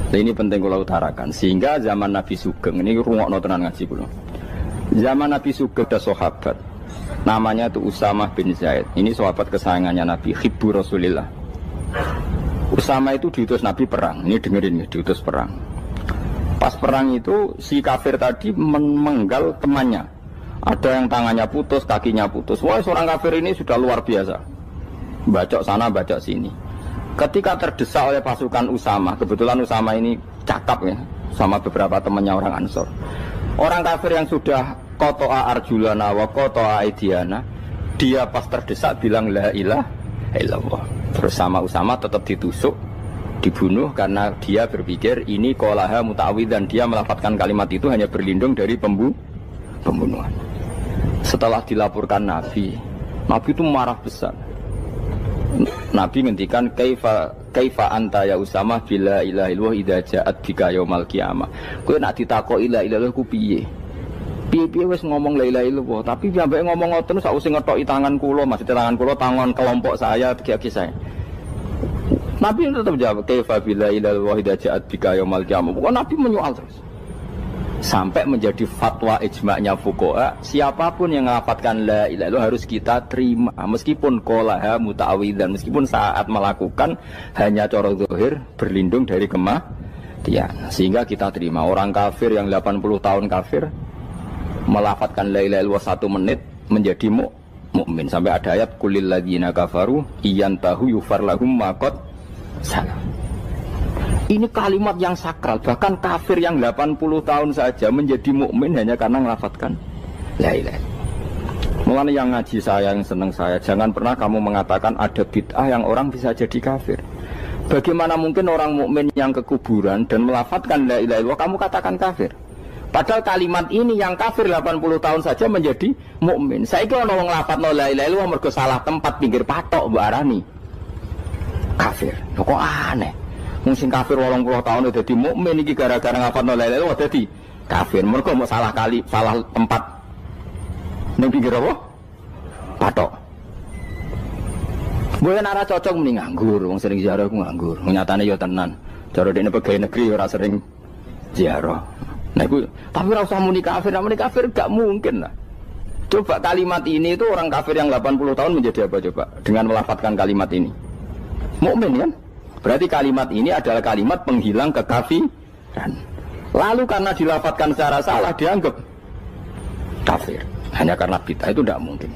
Nah, ini penting kula utarakan sehingga zaman Nabi Sugeng ini rungokno tenan ngaji kula. Zaman Nabi Sugeng ada sahabat namanya itu Usamah bin Zaid. Ini sahabat kesayangannya Nabi, hibbu Rasulillah. Usama itu diutus Nabi perang. Ini dengerin ya, diutus perang. Pas perang itu si kafir tadi memenggal temannya. Ada yang tangannya putus, kakinya putus. Wah, seorang kafir ini sudah luar biasa. Bacok sana, bacok sini. Ketika terdesak oleh pasukan Usama, kebetulan Usama ini cakap ya, sama beberapa temannya orang Ansor. Orang kafir yang sudah koto'a arjulana wa koto'a aidiana, dia pas terdesak bilang la ilaha illallah. Terus sama Usama tetap ditusuk, dibunuh karena dia berpikir ini qolaha muta'awwidzan, dia melafadzkan kalimat itu hanya berlindung dari pembunuhan. Setelah dilaporkan Nabi itu marah besar. Nabi ngendikan kaifa anta ya Usama bila ilaha illallah idza ja'at bika yaumal qiyamah. Kowe nek ditakoki la ilaha illallah ku piye? Piye wis ngomong la ilaha illallah, tapi sampai ngomong ngoten sausé ngethoki tangan kula, maksud tangan kula tangan kelompok saya, tiga-tiga saya. Nabi tetap jawab kaifa bila ilaha illallah idza ja'at bika yaumal qiyamah. Pokoknya Nabi menyoal terus. Sampai menjadi fatwa ijma'nya fuqaha, siapapun yang melafadzkan la ilaha illallah harus kita terima meskipun qolaha muta'awwidzan, meskipun saat melakukan hanya cara zahir berlindung dari kematian, sehingga kita terima. Orang kafir yang 80 tahun kafir melafadzkan la ilaha illallah 1 menit menjadi mukmin. Sampai ada ayat qulil ladzina kafaru iyantahu yufar lahum ma qad salam. Ini kalimat yang sakral, bahkan kafir yang 80 tahun saja menjadi mukmin hanya karena melafadzkan la ilaha. Mulane yang ngaji saya, yang seneng saya, jangan pernah kamu mengatakan ada bid'ah yang orang bisa jadi kafir. Bagaimana mungkin orang mukmin yang ke kuburan dan melafadzkan la ilaha illallah kamu katakan kafir? Padahal kalimat ini yang kafir 80 tahun saja menjadi mukmin. Saiki ana wong nglafadzno la ilaha illallah mergo salah tempat pinggir patok mbok arani kafir. Kok aneh. Sing kafir 80 tahun dadi mukmin iki gara-gara ngafalno la ilaha illallah dadi kafir. Mergo mau salah kali, salah tempat. Ning pinggir apa? Patok. Mboten ora cocok muni nganggur, wong sering ziarah ku nganggur. Nyatane ya tenan. Cara dekne pegawai negeri ora sering ziarah. Nah iku tapi ora usah muni kafir gak mungkin lah. Coba kalimat ini itu orang kafir yang 80 tahun menjadi apa coba dengan melafadzkan kalimat ini? Mukmin kan? Berarti kalimat ini adalah kalimat penghilang kekafiran. Lalu karena dilafadzkan secara salah dianggap kafir. Hanya karena bid'ah itu tidak mungkin.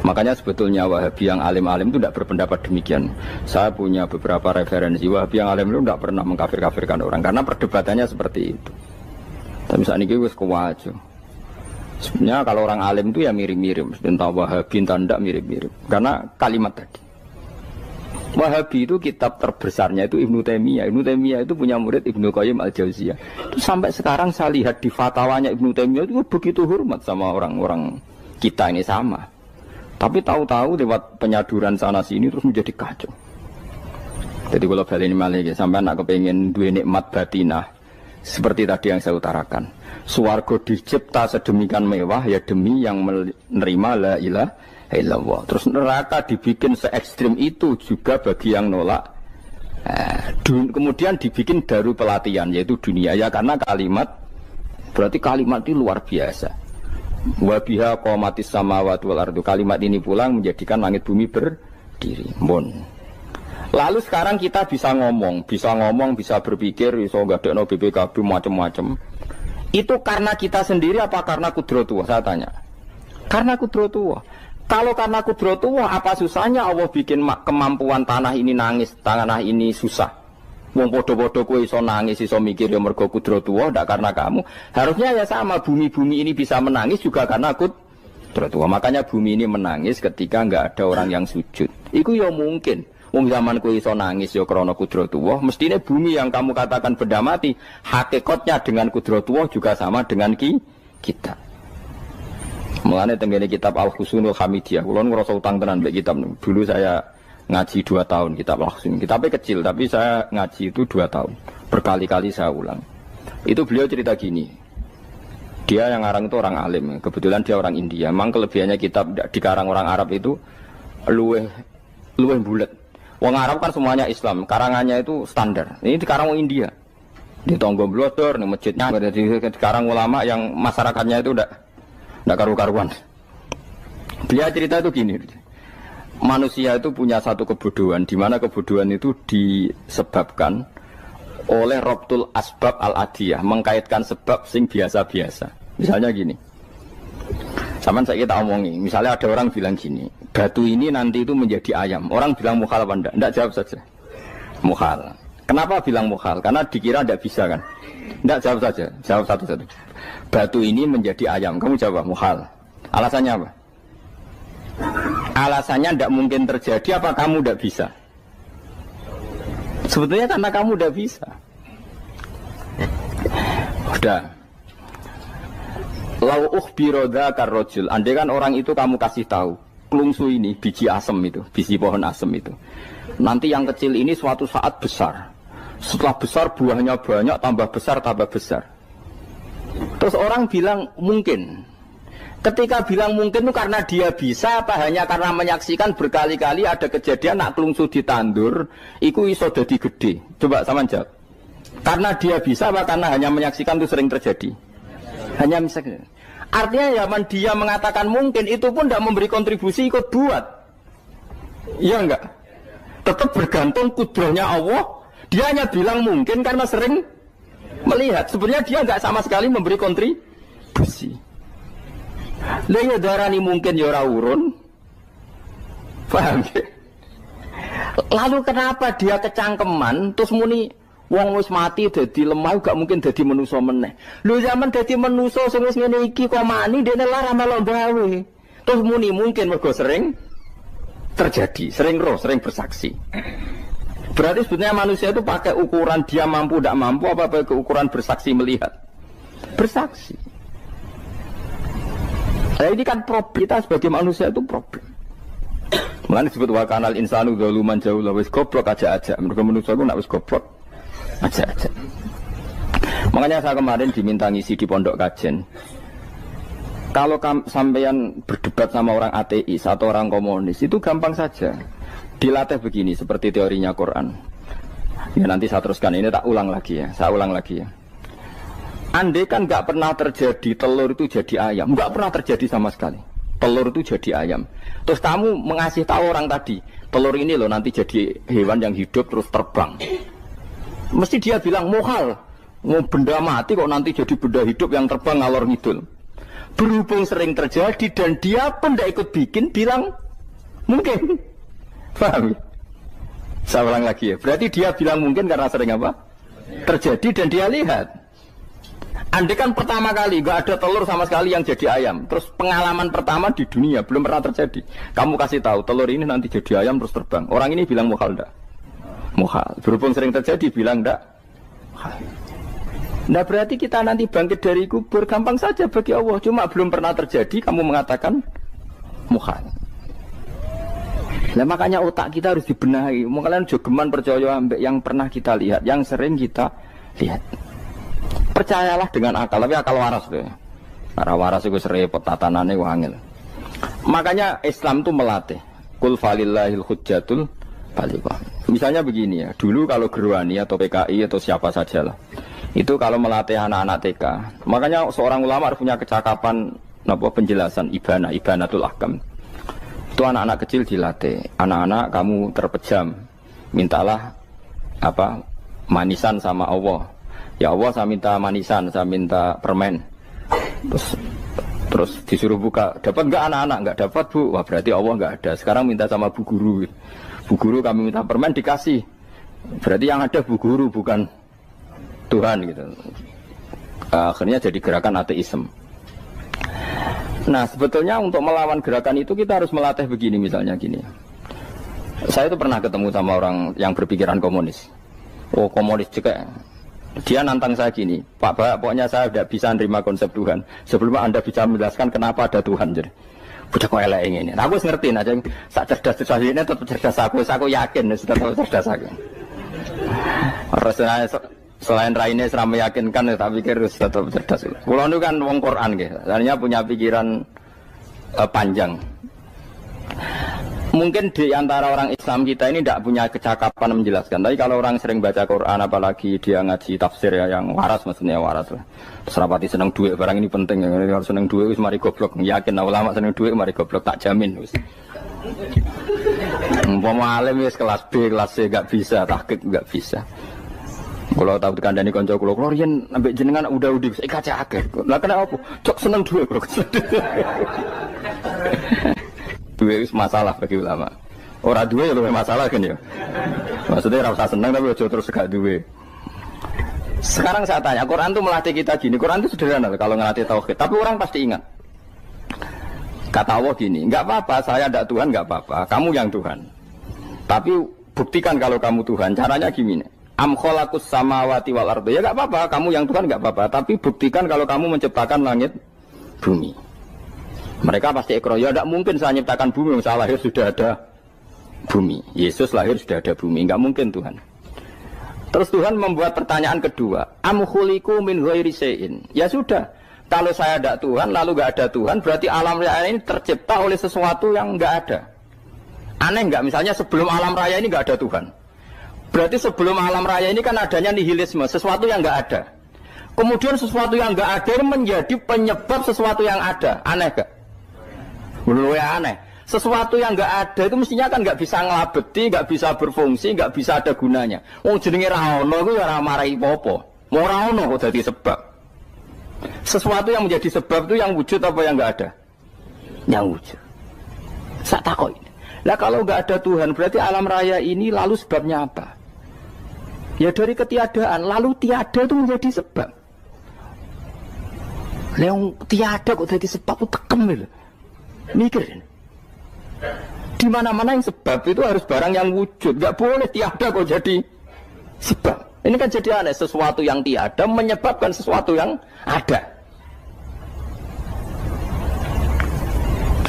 Makanya sebetulnya Wahabi yang alim-alim itu tidak berpendapat demikian. Saya punya beberapa referensi Wahabi yang alim itu tidak pernah mengkafir-kafirkan orang karena perdebatannya seperti itu. Tapi saat ini wis kuwajo. Sebenarnya kalau orang alim itu ya mirip-mirip, entah Wahabi entah tidak mirip-mirip. Karena kalimat tadi. Wahabi itu kitab terbesarnya itu Ibnu Taimiyah. Ibnu Taimiyah itu punya murid Ibnu Qayyim Al-Jauziyah. Itu sampai sekarang saya lihat di fatwanya Ibnu Taimiyah itu begitu hormat sama orang-orang kita ini sama. Tapi tahu-tahu lewat penyaduran sana sini terus menjadi kacau. Jadi kalau balik ini malah sampai anak kepengen dua nikmat batinah seperti tadi yang saya utarakan. Swarga dicipta sedemikian mewah ya demi yang menerima la ilaha illallah. Terus neraka dibikin se ekstrim itu juga bagi yang nolak. Kemudian dibikin daru pelatihan yaitu dunia ya karena kalimat berarti kalimat itu luar biasa. Wa biha qamatis samawati wal ardu. Kalimat ini pulang menjadikan langit bumi berdiri. Lalu sekarang kita bisa ngomong, bisa berpikir, bisa ngadekno BPKB macam-macam. Itu karena kita sendiri apa karena kudratullah? Saya tanya. Karena kudratullah. Kalau karena kudratullah, apa susahnya Allah bikin kemampuan tanah ini nangis, tanah ini susah. Wong podo-podo kowe iso nangis, iso mikir ya mergo kudratullah, ndak karena kamu. Harusnya ya sama, bumi-bumi ini bisa menangis juga karena kudratullah. Makanya bumi ini menangis ketika enggak ada orang yang sujud. Itu ya mungkin. Wong zaman kowe iso nangis ya krana kudratullah, mestine bumi yang kamu katakan benda mati, hakikatnya dengan kudratullah juga sama dengan kita. Mulane tenggene kitab Al-Husunul Hamidiyah, kula ngrasa utang tenan mbek kitab. Dulu saya ngaji 2 tahun kitab Al-Husun. Kitabnya kecil tapi saya ngaji itu 2 tahun. Berkali-kali saya ulang. Itu beliau cerita gini. Dia yang ngarang itu orang alim, kebetulan dia orang India. Memang kelebihannya kitab dikarang orang Arab itu luweh bulat. Wong Arab kan semuanya Islam, karangannya itu standar. Ini dikarang orang India. Di Tonggo Blodor, di masjidnya, dikarang ulama yang masyarakatnya itu udah karu-karuan. Dia cerita itu gini. Manusia itu punya satu kebodohan, di mana kebodohan itu disebabkan oleh Robtul Asbab Al-Adiyah, mengkaitkan sebab sing biasa-biasa. Misalnya gini, sama saya kita omongi, misalnya ada orang bilang gini, batu ini nanti itu menjadi ayam. Orang bilang mukhal apa enggak? Enggak, jawab saja. Mukhal. Kenapa bilang mukhal? Karena dikira enggak bisa kan? Enggak, jawab saja. Jawab satu-satu. Batu ini menjadi ayam. Kamu jawab mukhal. Alasannya apa? Alasannya enggak mungkin terjadi, apa kamu enggak bisa? Sebetulnya karena kamu udah bisa. Udah. Lau ukhbiro dzakar rajul. Andai kan orang itu kamu kasih tahu, klungsu ini biji asem itu, biji pohon asem itu. Nanti yang kecil ini suatu saat besar. Setelah besar buahnya banyak, tambah besar, tambah besar. Terus orang bilang mungkin. Ketika bilang mungkin itu karena dia bisa, apa hanya karena menyaksikan berkali-kali ada kejadian nak kelungsu ditandur, iku iso dadi gede. Coba sama jawab. Karena dia bisa, apa karena hanya menyaksikan itu sering terjadi? Hanya misalnya. Artinya zaman dia mengatakan mungkin, itu pun tidak memberi kontribusi ikut buat. Iya enggak? Tetap bergantung kudrahnya Allah. Dia hanya bilang mungkin karena sering melihat. Sebenarnya dia enggak sama sekali memberi kontribusi. Lah ya darani mungkin ya ora urun. Paham ya? Lalu kenapa dia kecangkeman terus muni wong wis mati dadi lemah gak mungkin dadi manusa meneh. Lho zaman dadi manusa sing wis ngene iki kok mani dene lara melok gawe. Terus muni mungkin mergo sering terjadi, sering roh, sering bersaksi. Berarti sebetulnya manusia itu pakai ukuran dia mampu tidak mampu apa pakai ukuran bersaksi melihat. Bersaksi. Nah, ini kan problem kita sebagai manusia itu problem. Makanya disebut wa kanal insanu zaluman jauh wis goblok aja. Mereka manusia itu nak wis goblok aja. Makanya saya kemarin diminta ngisi di pondok kajen. Kalau sampeyan berdebat sama orang ateis atau orang komunis itu gampang saja. Dilatih begini seperti teorinya Quran. Ya nanti saya teruskan ini tak ulang lagi ya. Saya ulang lagi ya. Andai kan nggak pernah terjadi telur itu jadi ayam, nggak pernah terjadi sama sekali. Telur itu jadi ayam. Terus kamu mengasih tahu orang tadi, telur ini loh nanti jadi hewan yang hidup terus terbang. Mesti dia bilang mukhal, mau benda mati kok nanti jadi benda hidup yang terbang ngalor ngidul. Berhubung sering terjadi dan dia pun tidak ikut bikin, bilang mungkin. Paham? Saya ulang lagi ya. Berarti dia bilang mungkin karena sering apa? Terjadi dan dia lihat. Andai kan pertama kali gak ada telur sama sekali yang jadi ayam, terus pengalaman pertama di dunia belum pernah terjadi. Kamu kasih tahu telur ini nanti jadi ayam terus terbang. Orang ini bilang mukhal enggak? Mukhal. Berhubung sering terjadi bilang enggak? Nah berarti kita nanti bangkit dari kubur gampang saja bagi Allah. Cuma belum pernah terjadi kamu mengatakan mukhal. Nah makanya otak kita harus dibenahi. Kalian jogeman percaya ambek yang pernah kita lihat, yang sering kita lihat. Percayalah dengan akal, tapi akal waras tuh. Karena waras itu serempet tatanannya wangil. Makanya Islam itu melatih. Qul falillahil hujjatul balighah. Misalnya begini ya, dulu kalau Gerwani atau PKI atau siapa saja lah, itu kalau melatih anak-anak TK, makanya seorang ulama harus punya kecakapan penjelasan ibanatul ahkam. Itu anak-anak kecil dilatih. Anak-anak kamu terpejam, mintalah manisan sama Allah. Ya Allah saya minta manisan, saya minta permen. Terus disuruh buka, dapat enggak anak-anak? Enggak dapat bu, wah berarti Allah enggak ada. Sekarang minta sama bu guru. Bu guru kami minta permen dikasih. Berarti yang ada bu guru bukan Tuhan gitu. Akhirnya jadi gerakan ateisme. Nah sebetulnya untuk melawan gerakan itu kita harus melatih begini misalnya gini. Saya itu pernah ketemu sama orang yang berpikiran komunis. Oh komunis juga. Dia nantang saya gini, Pak, pokoknya saya tidak bisa menerima konsep Tuhan sebelum Anda bisa menjelaskan kenapa ada Tuhan. Jadi, bocah kok elek ini. Nah, aku ngerti aja, sak cerdas ini tetap cerdas aku yakin sudah tahu cerdas aku. Rasanya selain raine seram meyakinkan, tapi pikir tetap cerdas. Kulo itu kan wong Quran gitu, artinya punya pikiran panjang. Mungkin di antara orang Islam kita ini tidak punya kecakapan menjelaskan. Tapi kalau orang sering baca Quran, apalagi dia ngaji tafsir ya, yang waras maksudnya waras lah. Serapati seneng duit, barang ini penting. Kalau seneng duit, mari goblok. Yakin ulama seneng duit, mari goblok, tak jamin. Umpama alim ya kelas B, kelas C gak bisa, tahqiq gak bisa. Kalau tahu dikandani konco kulo, riyen ambek jenengan udah saya kaca akhir. Lah kena apa? Cok seneng duit kulo. Duit masalah bagi ulama. Orang duit lebih masalah kan ya. Maksudnya rasa senang tapi ojo terus gak duit. Sekarang saya tanya, Quran itu melatih kita gini. Quran itu sederhana kalau ngelatih tauhid. Tapi orang pasti ingat. Kata Allah gini, nggak apa-apa, saya ada Tuhan nggak apa-apa. Kamu yang Tuhan. Tapi buktikan kalau kamu Tuhan. Caranya gini. Am khalaqus samawati wal ardi. Ya nggak apa-apa, kamu yang Tuhan nggak apa-apa. Tapi buktikan kalau kamu menciptakan langit, bumi. Mereka pasti ikrar, ya tidak mungkin saya menciptakan bumi, saya lahir sudah ada bumi. Yesus lahir sudah ada bumi, nggak mungkin Tuhan. Terus Tuhan membuat pertanyaan kedua, am khuliqu min ghairi syai'in. Ya sudah, kalau saya ada Tuhan, lalu nggak ada Tuhan, berarti alam raya ini tercipta oleh sesuatu yang nggak ada. Aneh nggak? Misalnya sebelum alam raya ini nggak ada Tuhan. Berarti sebelum alam raya ini kan adanya nihilisme, sesuatu yang nggak ada. Kemudian sesuatu yang nggak ada menjadi penyebab sesuatu yang ada. Aneh gak? Menurut saya aneh. Sesuatu yang nggak ada itu mestinya kan nggak bisa ngelabeti, nggak bisa berfungsi, nggak bisa ada gunanya. Oh jenenge ra ono iku ora marai apa-apa. Mau ra ono kok dadi sebab. Sesuatu yang menjadi sebab itu yang wujud apa yang nggak ada? Yang wujud. Sak takoi. Lah kalau nggak ada Tuhan berarti alam raya ini lalu sebabnya apa? Ya dari ketiadaan, lalu tiada itu menjadi sebab. Yang tiada kok jadi sebab itu tekem gitu. Mikir. Di mana-mana yang sebab itu harus barang yang wujud. Gak boleh tiada kok jadi sebab. Ini kan jadi aneh. Sesuatu yang tiada menyebabkan sesuatu yang ada.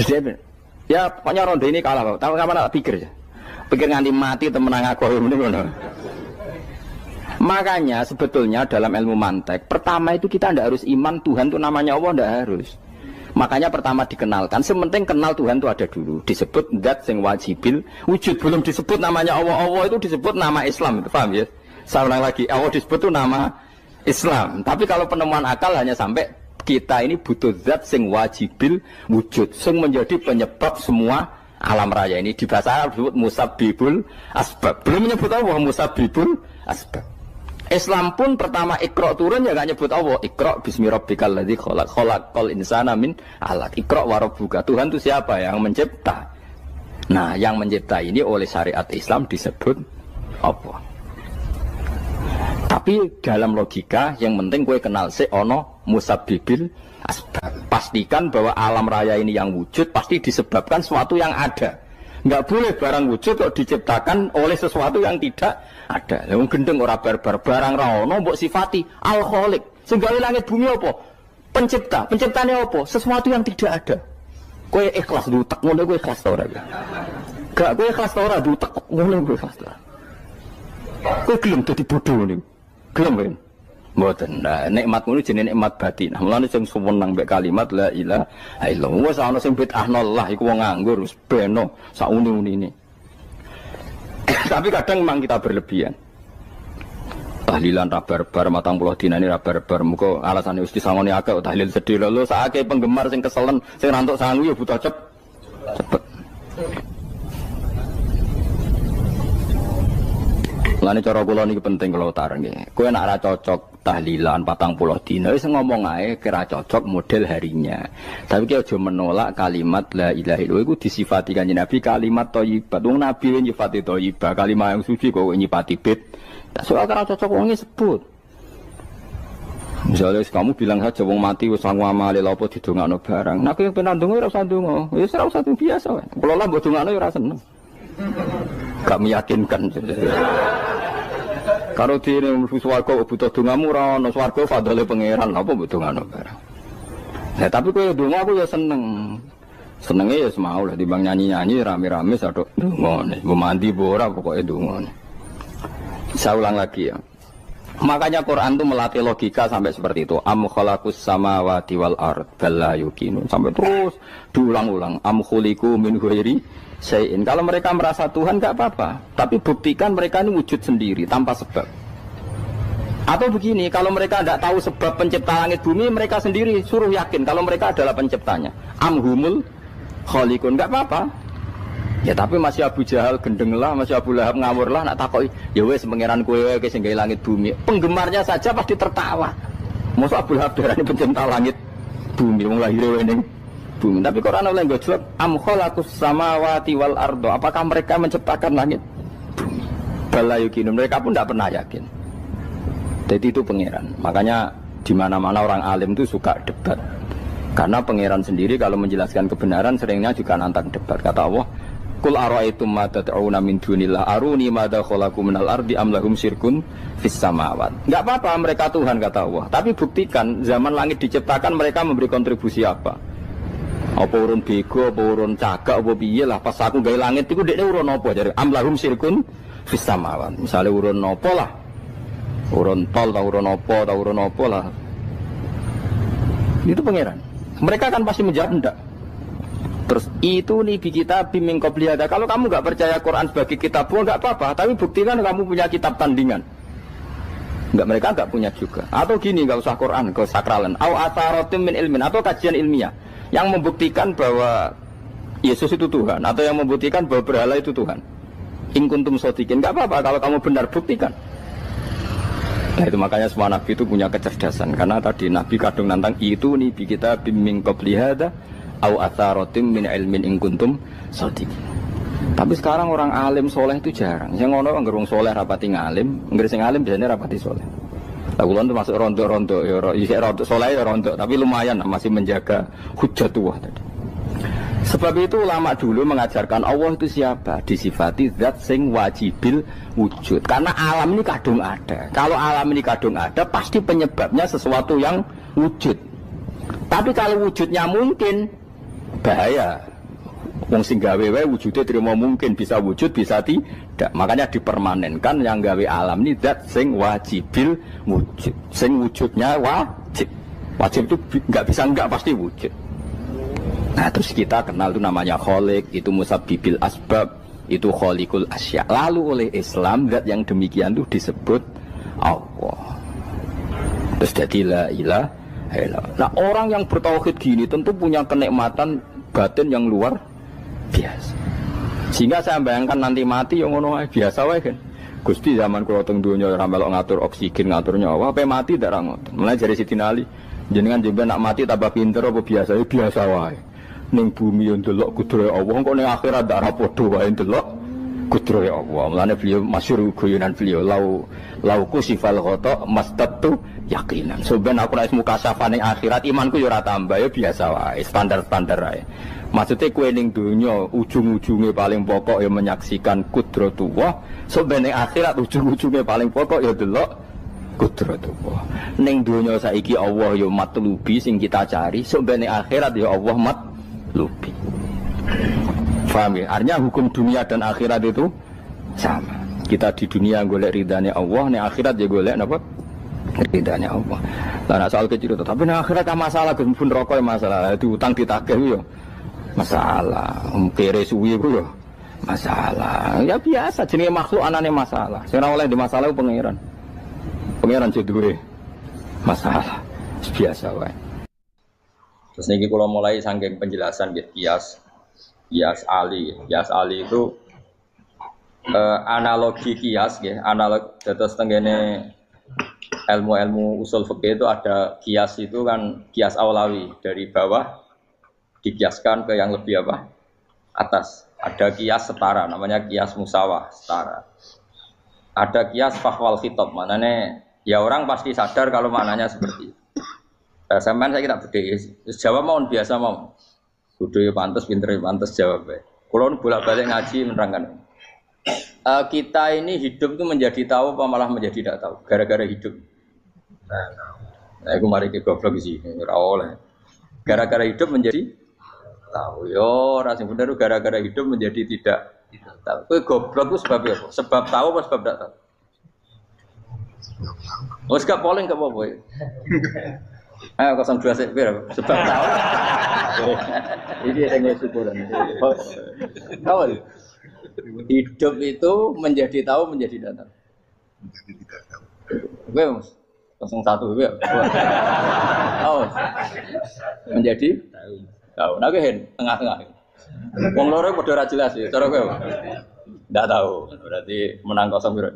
Terus ya pokoknya ronde ini kalah. Tahu kapan tak pikir ya. Pikir nganti mati temenang aku ini. Makanya sebetulnya dalam ilmu mantek, pertama itu kita tidak harus iman Tuhan itu namanya Allah, tidak harus. Makanya pertama dikenalkan, sementing kenal Tuhan itu ada dulu. Disebut zat sing wajibil wujud, belum disebut namanya Allah. Allah itu disebut nama Islam, itu paham ya? Saya ulang lagi, Allah disebut itu nama Islam. Tapi kalau penemuan akal hanya sampai kita ini butuh zat sing wajibil wujud, sing menjadi penyebab semua alam raya ini. Di bahasa Arab disebut musabbibul asbab. Belum menyebut Allah musabbibul asbab. Islam pun pertama Iqra turun ya gak nyebut Allah. Iqra bismi rabbikal ladzi khalaq, khalaqal insana min 'alaq. Iqra wa rabbuka. Tuhan itu siapa? Yang mencipta. Nah, yang mencipta ini oleh syariat Islam disebut apa? Tapi dalam logika yang penting gue kenal si ono musabbibil asbab. Pastikan bahwa alam raya ini yang wujud pasti disebabkan sesuatu yang ada. Nggak boleh barang wujud kok diciptakan oleh sesuatu yang tidak ada. Yang gendeng ora barbar barang ra ono mbok sifati al-khaliq. Sing gawe langit bumi apa? Pencipta. Penciptane apa? Sesuatu yang tidak ada. Kowe ikhlas dutek ngono kowe ikhlas ta ora? Gak kowe ikhlas ta ora dutek ngono kowe ikhlas ta. Kowe gelem dadi bodho niku. Gelem kowe. Mboten. Nah, nikmat ngono jenenge nikmat batin. Mulane sing suwenang mbek kalimat la ilaha illallah. Wis ana sing bid'ahnallah iku wong nganggur wis beno sak uni-unine. Tapi kadang memang kita berlebihan. Tahlilan ra barbar 40 dinane ra barbar. Muga alasane wis disangoni akeh tahlil sedih lho sakake penggemar sing keselen sing rantuk sangu ya butuh cepet. Lane cara kula niki penting kula utara nggih. Kowe nek ora cocok tahlilan 40 dina wis ngomong ae kira cocok model harinya. Tapi ki aja menolak kalimat la ilaha illallah iku disifati kanjeng Nabi kalimat thayyibah. Wong Nabi nyifati thayyibah, kalimat yang suci kok nyifati bid. Tak soal kira cocok wong sebut. Misalnya kamu bilang saja wong mati wis sangu amale lha apa didongakno barang. Nek kowe pengen ndonga ora usah ndonga. Wis ora usah biasa wae. Kula lah mbok dongakno ya ora seneng. Gak meyakinkan. Karo dene mlebu swarga butuh dongamu ora ono swarga fadhole pangeran apa mbok dongano barang. Nah tapi kowe donga aku ya seneng. Senenge ya semau lah timbang nyanyi-nyanyi rame-rame sadok ndongane. Mbok mandi mbok ora pokoke ndongane. Saya ulang lagi ya. Makanya Quran itu melatih logika sampai seperti itu. Am khalaqus samawati wal ard bal la yuqinun. Sampai terus diulang-ulang. Am khuliqu min ghairi syai'in. Kalau mereka merasa Tuhan enggak apa-apa, tapi buktikan mereka ini wujud sendiri tanpa sebab. Atau begini, kalau mereka tidak tahu sebab pencipta langit bumi, mereka sendiri suruh yakin kalau mereka adalah penciptanya. Am humul khaliqun, enggak apa-apa. Ya tapi masih Abu Jahal gendeng lah, masih Abu Lahab ngawur lah, nak takoki, ya wes pangeran kowe wae sing gawe langit bumi. Penggemarnya saja pasti tertawa. Mosok Abu Lahab darani pencipta langit bumi, wong lahir ning bumi. Tapi Quran oleh nggo jawab, am khalaqus samawati wal ardo. Apakah mereka menciptakan langit bumi? Bala yuqinun, mereka pun tidak pernah yakin. Jadi itu pangeran. Makanya di mana-mana orang alim itu suka debat. Karena pangeran sendiri kalau menjelaskan kebenaran seringnya juga nantang debat. Kata Allah, Qul ara'aytum ma tad'una min dunillah aruni madza khalaqu minal ardi am lahum syirkun fis samawat. Enggak apa-apa mereka Tuhan kata Allah, tapi buktikan zaman langit diciptakan mereka memberi kontribusi apa? Apa urun bego, apa urun cagak, apa piye lah pas aku gawe langit iku dekne urun apa jare am lahum syirkun fis samawat. Misale urun apa lah? Urun tol ta urun apa lah. Itu pangeran. Mereka kan pasti menjawab enggak. Terus itu nih di kitab biming qobliyada. Kalau kamu nggak percaya Quran sebagai kitab, nggak apa-apa. Tapi buktikan kamu punya kitab tandingan. Nggak, mereka nggak punya juga. Atau gini, nggak usah Quran, nggak sakralan. Au atharotim min ilmin, atau kajian ilmiah yang membuktikan bahwa Yesus itu Tuhan, atau yang membuktikan bahwa berhala itu Tuhan. In kuntum shodiqin, nggak apa-apa. Kalau kamu benar buktikan. Nah itu makanya semua nabi itu punya kecerdasan. Karena tadi nabi kadung nantang itu nih di kitab biming qobliyada. Au atharotim min ilmin in kuntum shodiqin. Tapi sekarang orang alim soleh itu jarang. Yang ngono ngerung soleh rapati ngalim, nggere sing alim biasanya rapati soleh. Lah kula termasuk rontok-rontok ya rontok soleh ya rontok, tapi lumayan masih menjaga hujjatullah tadi. Sebab itu ulama dulu mengajarkan Allah itu siapa? Disifati zat sing wajibil wujud. Karena alam ini kadung ada. Kalau alam ini kadung ada, pasti penyebabnya sesuatu yang wujud. Tapi kalau wujudnya mungkin, bahaya. Wong sing gawe wae wujude terima mungkin bisa wujud bisa tidak. Makanya dipermanenkan yang gawe alam ini zat sing wajibil wujud. Sing wujudnya wajib. Wajib itu enggak bisa enggak pasti wujud. Nah, terus kita kenal itu namanya khaliq, itu musabbibil asbab, itu khaliqul asya. Lalu oleh Islam zat yang demikian itu disebut Allah. Terus jadi la ilaha illallah. Nah, orang yang bertauhid gini tentu punya kenikmatan batin yang luar biasa. Sehingga saya bayangkan nanti mati yang ngono biasa wae kan. Gusti zaman kula teng donya ora melok ngatur oksigen, ngatur nyawa, apa mati ndak ra ngoten. Mulai dari Sidin Ali, jenengan jenengan nak mati tambah pinter apa biasa? Ya biasa wae. Ning bumi yo ndelok kudrohe Allah, kok ning akhirat ndak ra padha wae ndelok kudrohe Allah. Mulane beliau masyhur guyonan beliau lauku sifal ghata mastatu yakinan. Soben aku nek mukasafah ning akhirat imanku yo ora tambah ya biasa wae, standar-standar wae. Maksudnya kue ning dunya ujung-ujungnya paling pokok ya menyaksikan kudratullah. Soben ning akhirat ujung-ujungnya paling pokok ya delok kudratullah. Ning dunya saiki Allah ya matlubi sing kita cari, soben ning akhirat ya Allah matlubi. Paham ya? Artinya hukum dunia dan akhirat itu sama. Kita di dunia golek ridhanya Allah, ning akhirat ya golek napa? Ridhanya Allah. Lah nek soal kecil tapi ning akhirat kan masalah pun rokok masalah, diutang ditagih yo masalah, kere suwi ku yo masalah. Ya biasa jenenge makhluk anane masalah. Sing ora oleh di masalah pangeran. Pangeran duwe masalah. Biasa wae. Terus niki kula mulai saking penjelasan nggih kias ali. Kias ali itu analogi kias nggih, analog dados tengene ilmu-ilmu usul fikih itu ada kias itu kan kias aulawi dari bawah dikiaskan ke yang lebih apa? Atas. Ada kias setara, namanya kias musawah, setara. Ada kias fahwal khitab, maknanya ya orang pasti sadar kalau maknanya seperti itu. Sampai saya kira beda, jawab mau biasa mau. Kudu ya pantas, pinter ya pantas jawab. Kalau bolak-balik ngaji menerangkan. Kita ini hidup itu menjadi tahu apa malah menjadi tidak tahu gara-gara hidup. Nah, aku mari ke goblok sih, ora oleh. Gara-gara hidup menjadi tahu. Yo, ora sing bener gara-gara hidup menjadi tidak tahu. Kowe goblok itu sebab apa? Sebab tahu apa sebab tidak tahu? Wes gak polling gak apa-apa. Ayo 02 sik pira? Sebab tahu. Ini yang syukuran. Tahu. Hidup itu menjadi tahu menjadi tidak tahu. Menjadi tidak tahu. Oke, Mas. 01 ya. Oh. Menjadi tahu. Nah, hen tengah-tengah. Wong loro padha ora jelas ya, cara kowe. Ndak tahu. Berarti menang 0 piro.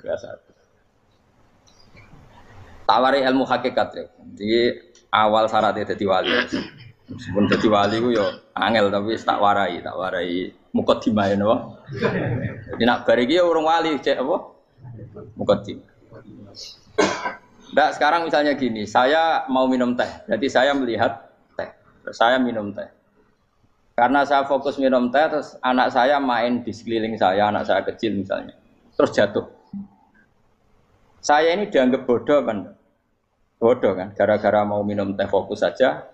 Biasa. Tawari ilmu hakikat ya. Jadi awal syaratnya dadi wali. Meskipun dadi wali ku yo angel tapi tak warai mukadimah napa. Jadi nak bar iki ya urung wali cek apa? Mukadimah. Ndak sekarang misalnya gini, saya mau minum teh. Berarti saya melihat teh. Terus saya minum teh. Karena saya fokus minum teh terus anak saya main di sekeliling saya, anak saya kecil misalnya. Terus jatuh. Saya ini dianggap bodoh kan? Bodoh kan? Gara-gara mau minum teh fokus saja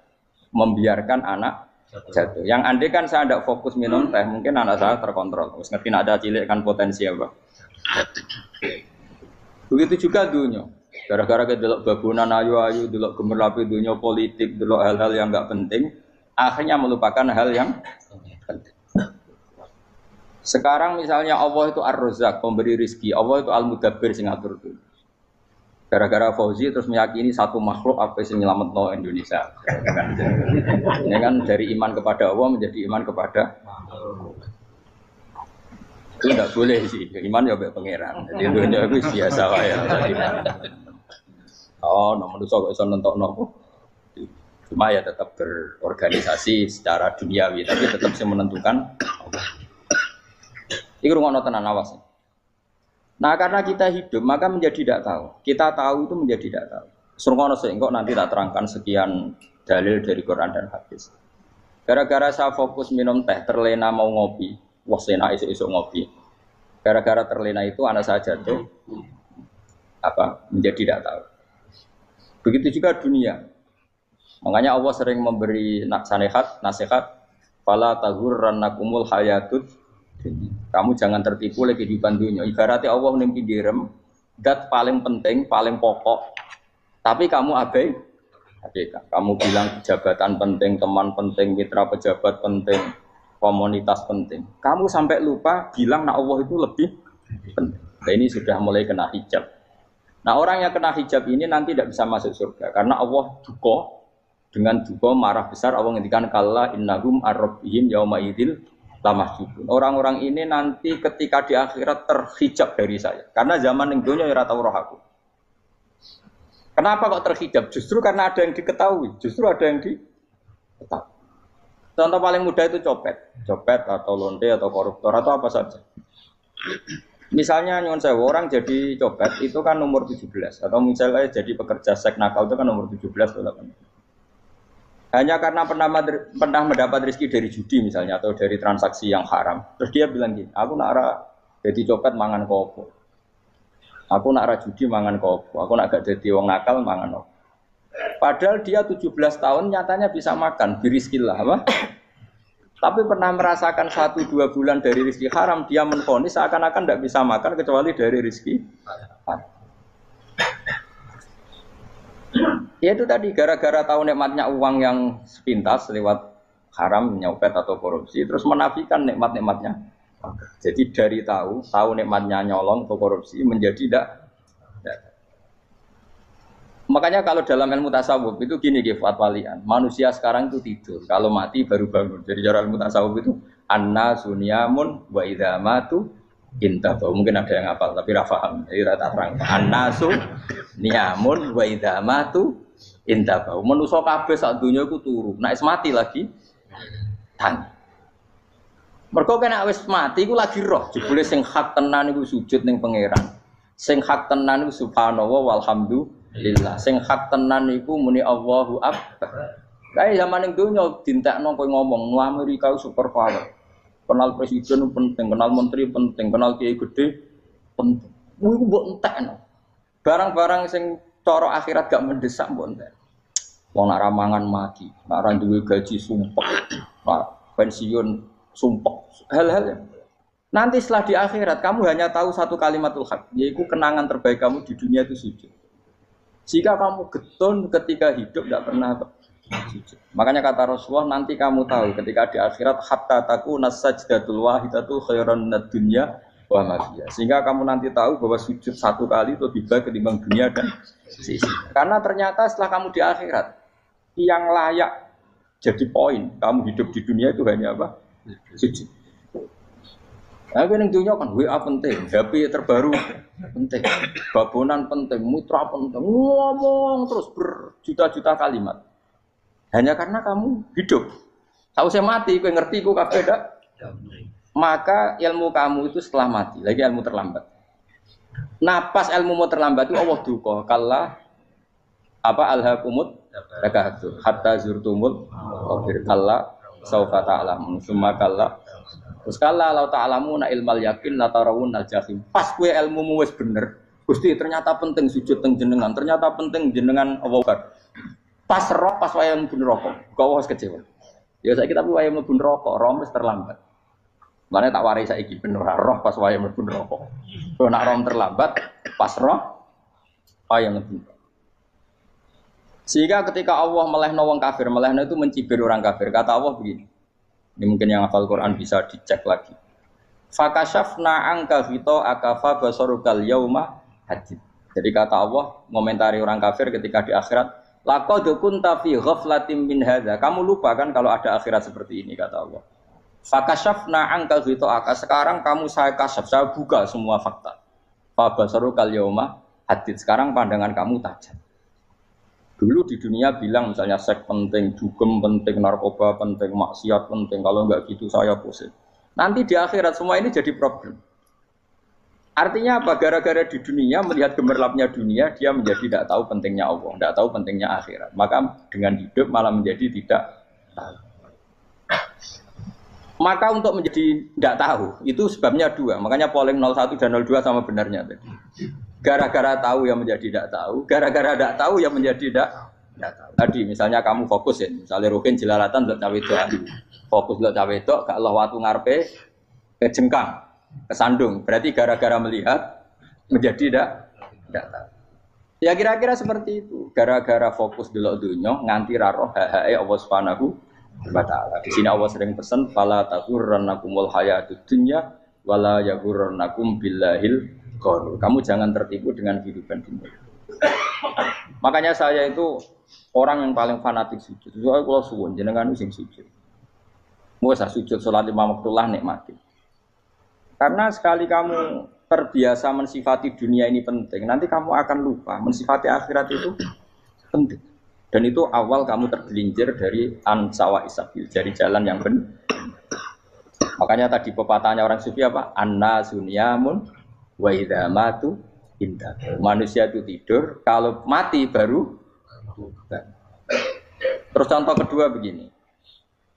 membiarkan anak jatuh. Yang andai kan saya tidak fokus minum teh, mungkin anak saya terkontrol. Terus ngerti ada cilik kan potensi apa? Begitu juga dunia. Gara-gara kita delok babunan ayu-ayu, delok gemerlapi dunia politik, delok hal-hal yang enggak penting, akhirnya melupakan hal yang penting. Sekarang misalnya Allah itu Ar-Razzaq, pemberi rizki, Allah itu Al-Mudabbir sing ngatur dunia. Gara-gara Fauzi terus meyakini satu makhluk apa yang nyelametno Indonesia. Ini kan dari iman kepada Allah menjadi iman kepada itu tidak boleh sih. Iman ya be pangeran. Jadi dunia itu biasa wae. Oh, nomor itu kok iso nentokno. Cuma ya tetap berorganisasi secara duniawi, tapi tetap sih menentukan. Iki rungokno tenan awas. Nah karena kita hidup maka menjadi tidak tahu. Kita tahu itu menjadi tidak tahu. Surungono sehingga nanti tak terangkan sekian dalil dari Quran dan hadis. Gara-gara saya fokus minum teh, terlena mau ngopi, wah sena esok ngopi. Gara-gara terlena itu anak saya jatuh, menjadi tidak tahu. Begitu juga dunia. Makanya Allah sering memberi nasihat, fala taghurrannakumul hayatud. Kamu jangan tertipu oleh kehidupan dunia. Ibaratnya Allah nimpi direm, dat paling penting, paling pokok. Tapi kamu abaikan. Kamu bilang jabatan penting, teman penting, mitra pejabat penting, komunitas penting. Kamu sampai lupa bilang nah Allah itu lebih penting. Nah, ini sudah mulai kena hijab. Nah orang yang kena hijab ini nanti tidak bisa masuk surga karena Allah duka dengan duka marah besar. Allah ngendikan kalla innahum ar-rabbihim yauma idzil lamahjubun. Orang-orang ini nanti ketika di akhirat terhijab dari saya. Karena zaman yang dunia ora tau roh aku. Kenapa kok terhijab? Justru karena ada yang diketahui. Justru ada yang diketahui. Contoh paling mudah itu copet atau lonte atau koruptor atau apa saja. Misalnya nyuwun sewu orang jadi copet itu kan umur 17 atau misalnya jadi pekerja seks nakal itu kan umur 17 atau 18. Hanya karena pernah mendapat rezeki dari judi misalnya atau dari transaksi yang haram. Terus dia bilang gini, aku nak jadi copet mangan kopo. Aku nak judi mangan kopo. Aku nak gak jadi wong nakal mangan kopo. Padahal dia 17 tahun nyatanya bisa makan, birizkillah apa? Tapi pernah merasakan 1-2 bulan dari rezeki haram, dia menvonis seakan-akan tidak bisa makan kecuali dari rezeki haram. Ya itu tadi gara-gara tahu nikmatnya uang yang sepintas lewat haram, nyopet atau korupsi, terus menafikan nikmat-nikmatnya. Jadi dari tahu nikmatnya nyolong atau korupsi menjadi tidak. Makanya kalau dalam ilmu tasawuf itu gini fatwalian, manusia sekarang itu tidur, kalau mati baru bangun. Jadi cara ilmu tasawuf itu annasu niyamun wa idza matu intahu. Mungkin ada yang hafal tapi ora paham. Jadi rata terang. Annasu niyamun wa idza matu intahu. Manusa kabeh sak donya iku turu. Nek wis mati lagi tangi. Mergo kena wis mati iku lagi roh. Jebule sing hak tenan iku sujud ning pangeran. Sing hak tenan iku subhanallah walhamdulillah. Sing hak tenan iku muni Allahu akbar. Kae zaman ning donya dintekno kowe ngomong Amerika super power. Kenal presiden penting, kenal menteri penting, kenal kiai gede penting. Iku mbok entekno. Barang-barang sing cara akhirat gak mendesak mbok entek. Wong nak ramangan mati, nak ra duwe gaji sumpek, nak pensiun sumpek. Hal-hal nanti setelah di akhirat kamu hanya tahu satu kalimatul haq, yaitu kenangan terbaik kamu di dunia itu sujud. Jika kamu getun ketika hidup tidak pernah sujud. Makanya kata Rasulullah, nanti kamu tahu ketika di akhirat hatta takuna sajdatul wahidatu khairan minad dunya wa ma fiha. Sehingga kamu nanti tahu bahwa sujud satu kali itu lebih baik ketimbang dunia dan sisi. Karena ternyata setelah kamu di akhirat yang layak jadi poin kamu hidup di dunia itu hanya apa? Sujud. Nah, yang dunia kan WA penting, HP terbaru penting, babonan penting, mitra penting, ngomong terus berjuta-juta kalimat. Hanya karena kamu hidup. Tahu saya mati, kau ngerti kau kabeh dak? Maka ilmu kamu itu setelah mati, lagi ilmu terlambat. Napas ilmu mau terlambat itu Allah duka. Kalla apa alhaqumut takahatu hatta zurtumul qabir. Kalla saufa ta'lamun summa kalla. Terus kalla law ta'lamuna ilmal yakin la tarawun al-jahim. Pas kowe ilmumu wis bener, Gusti ternyata penting sujud teng jenengan, ternyata penting jenengan Allah. Pas roh pas wayah mlebu neraka, kok wis kecewa. Ya saiki tapi wayah mlebu neraka, roh wis terlambat. Mane tak warai saiki ben ora roh pas wayah mlebu neraka. Kok nak roh terlambat, pas roh wayah mlebu. Sehingga ketika Allah melehno wong kafir, melehno itu mencibir orang kafir. Kata Allah begini. Ini mungkin yang hafal Quran bisa dicek lagi. Fakashafna anka ghita akafa basarukal yauma hadid. Jadi kata Allah ngomentari orang kafir ketika di akhirat, laqad kunta fi ghaflatin min hadza. Kamu lupa kan kalau ada akhirat seperti ini kata Allah. Fakashafna anka ghita aka. Sekarang kamu saya kasaf, saya buka semua fakta. Fa basarukal yauma hadid. Sekarang pandangan kamu tajam. Dulu di dunia bilang misalnya seks penting, dugem penting, narkoba penting, maksiat penting. Kalau enggak gitu saya pusing. Nanti di akhirat semua ini jadi problem. Artinya apa? Gara-gara di dunia melihat gemerlapnya dunia, dia menjadi tidak tahu pentingnya Allah, tidak tahu pentingnya akhirat. Maka dengan hidup malah menjadi tidak tahu. Maka untuk menjadi tidak tahu itu sebabnya dua. Makanya polling 01 dan 02 sama benarnya tadi. Gara-gara tahu yang menjadi tidak tahu, gara-gara tidak tahu yang menjadi tidak tahu. Tadi misalnya kamu fokus ya, misalnya Rukin jelalatan untuk cawe doa, fokus untuk cawe doa, gak Allah waktu ngarepe kejengkang, kesandung. Berarti gara-gara melihat menjadi tidak tahu. Ya kira-kira seperti itu. Gara-gara fokus delok dunya nganti ra roh hae Allah Subhanahu wa taala. Di sini Allah sering pesan fala taghurrannakumul hayatud dunya wala yaghurrannakum billahil ghurur. Kamu jangan tertipu dengan kehidupan dunia. Makanya saya itu orang yang paling fanatik sujud. Soalnya kalau suwun jenengan sing sujud. Mau sujud salat 5 waktu lah nikmati. Karena sekali kamu terbiasa mensifati dunia ini penting, nanti kamu akan lupa mensifati akhirat itu penting. Dan itu awal kamu tergelincir dari ansawa isabil, dari jalan yang benar. Makanya tadi pepatahnya orang sufi apa? An-nasunyamun wa idza matu indah. Manusia itu tidur, kalau mati baru. Terus contoh kedua begini.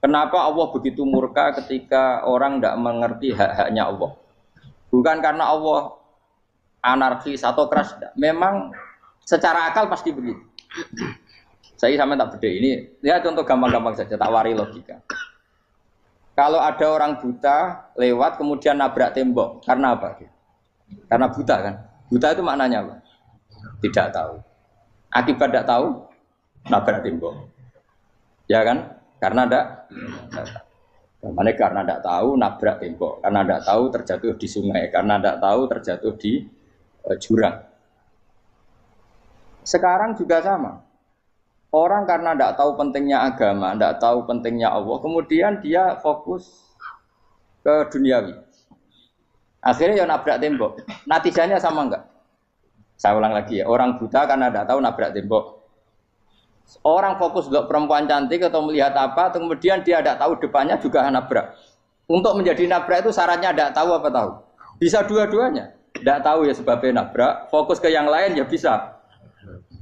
Kenapa Allah begitu murka ketika orang tidak mengerti hak-haknya Allah? Bukan karena Allah anarkis atau keras, tidak. Memang secara akal pasti begitu. Saya sama tak beda ini. Ya contoh gampang-gampang saja, tak wari logika. Kalau ada orang buta lewat kemudian nabrak tembok, karena apa? Karena buta kan? Buta itu maknanya apa? Tidak tahu. Akibat tidak tahu, nabrak tembok. Ya kan? Karena tidak tahu. Karena tidak tahu, nabrak tembok. Karena tidak tahu, terjatuh di sungai. Karena tidak tahu, terjatuh di jurang. Sekarang juga sama. Orang karena tidak tahu pentingnya agama, tidak tahu pentingnya Allah, kemudian dia fokus ke duniawi. Akhirnya ya nabrak tembok. Natijanya sama enggak? Saya ulang lagi ya, orang buta karena tidak tahu nabrak tembok. Orang fokus untuk perempuan cantik atau melihat apa, kemudian dia tidak tahu depannya juga nabrak. Untuk menjadi nabrak itu syaratnya tidak tahu apa tahu? Bisa dua-duanya. Tidak tahu ya sebabnya nabrak, fokus ke yang lain ya bisa.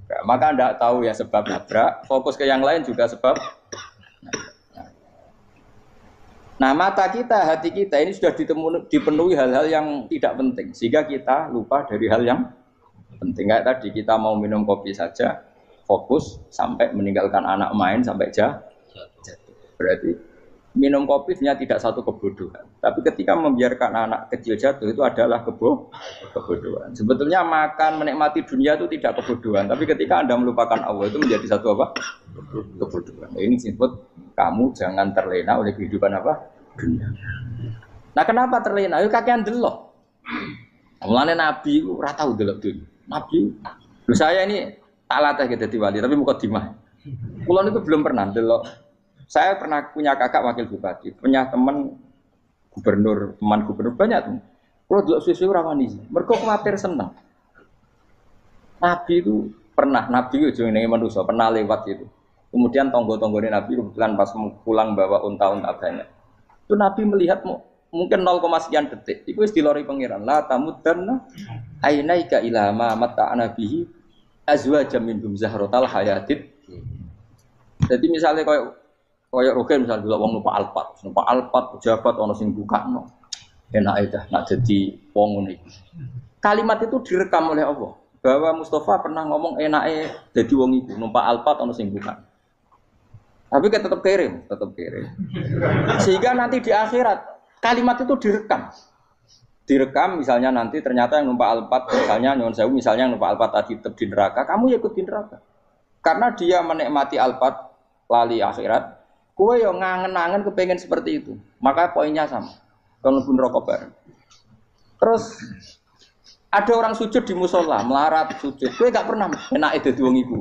Nah, maka tidak tahu ya sebab nabrak, fokus ke yang lain juga sebab. Nah, mata kita, hati kita ini sudah dipenuhi hal-hal yang tidak penting, sehingga kita lupa dari hal yang penting. Kayak tadi kita mau minum kopi saja, fokus sampai meninggalkan anak main sampai jatuh. Berarti minum kopi sebenarnya tidak satu kebodohan, tapi ketika membiarkan anak kecil jatuh itu adalah kebodohan. Sebetulnya makan menikmati dunia itu tidak kebodohan, tapi ketika Anda melupakan Allah itu menjadi satu apa? Kebodohan. Ini disebut kamu jangan terlena oleh kehidupan apa? Dunia. Nah, kenapa terlena? Yo kakean delok. Mulane Nabi itu ora tau delok dunia. Nabi, saya ini tak latih gitu di wali, tapi mukadimah. Kulo itu belum pernah delok. Saya pernah punya kakak wakil bupati, punya teman gubernur banyak tuh. Kalau dulu susu rawani, mereka khawatir senang. Nabi itu pernah, Nabi itu jenenge manusia pernah lewat itu. Kemudian tonggo-tonggone Nabi kebetulan pas pulang bawa unta-unta banyak. Itu Nabi melihat mungkin 0, sekian detik. Itu istilori pangeran. La tamuddanna ainaika ila ma mata'ana bihi azwajam minhum zahratal hayatid. Jadi misalnya kayak Rogen misalnya dulu wong numpak Alphard pejabat ono sing bukakno. Enak aja nak jadi wong ngene iki. Kalimat itu direkam oleh Allah bahwa Mustafa pernah ngomong enake dadi wong iku numpak Alphard ono sing buka. Tapi kan tetap kirim. Sehingga nanti di akhirat kalimat itu direkam. Direkam misalnya nanti ternyata yang numpak Alphard misalnya nyon sewu misalnya yang numpak Alphard tadi tetap di neraka, kamu ya ikut di neraka. Karena dia menikmati Alphard lali akhirat. Kue yang ngangen-ngangen kepengen seperti itu, maka poinnya sama. Kalau pun rokok bareng. Terus ada orang sujud di musola, melarat sujud. Kue gak pernah enak itu wong ibu.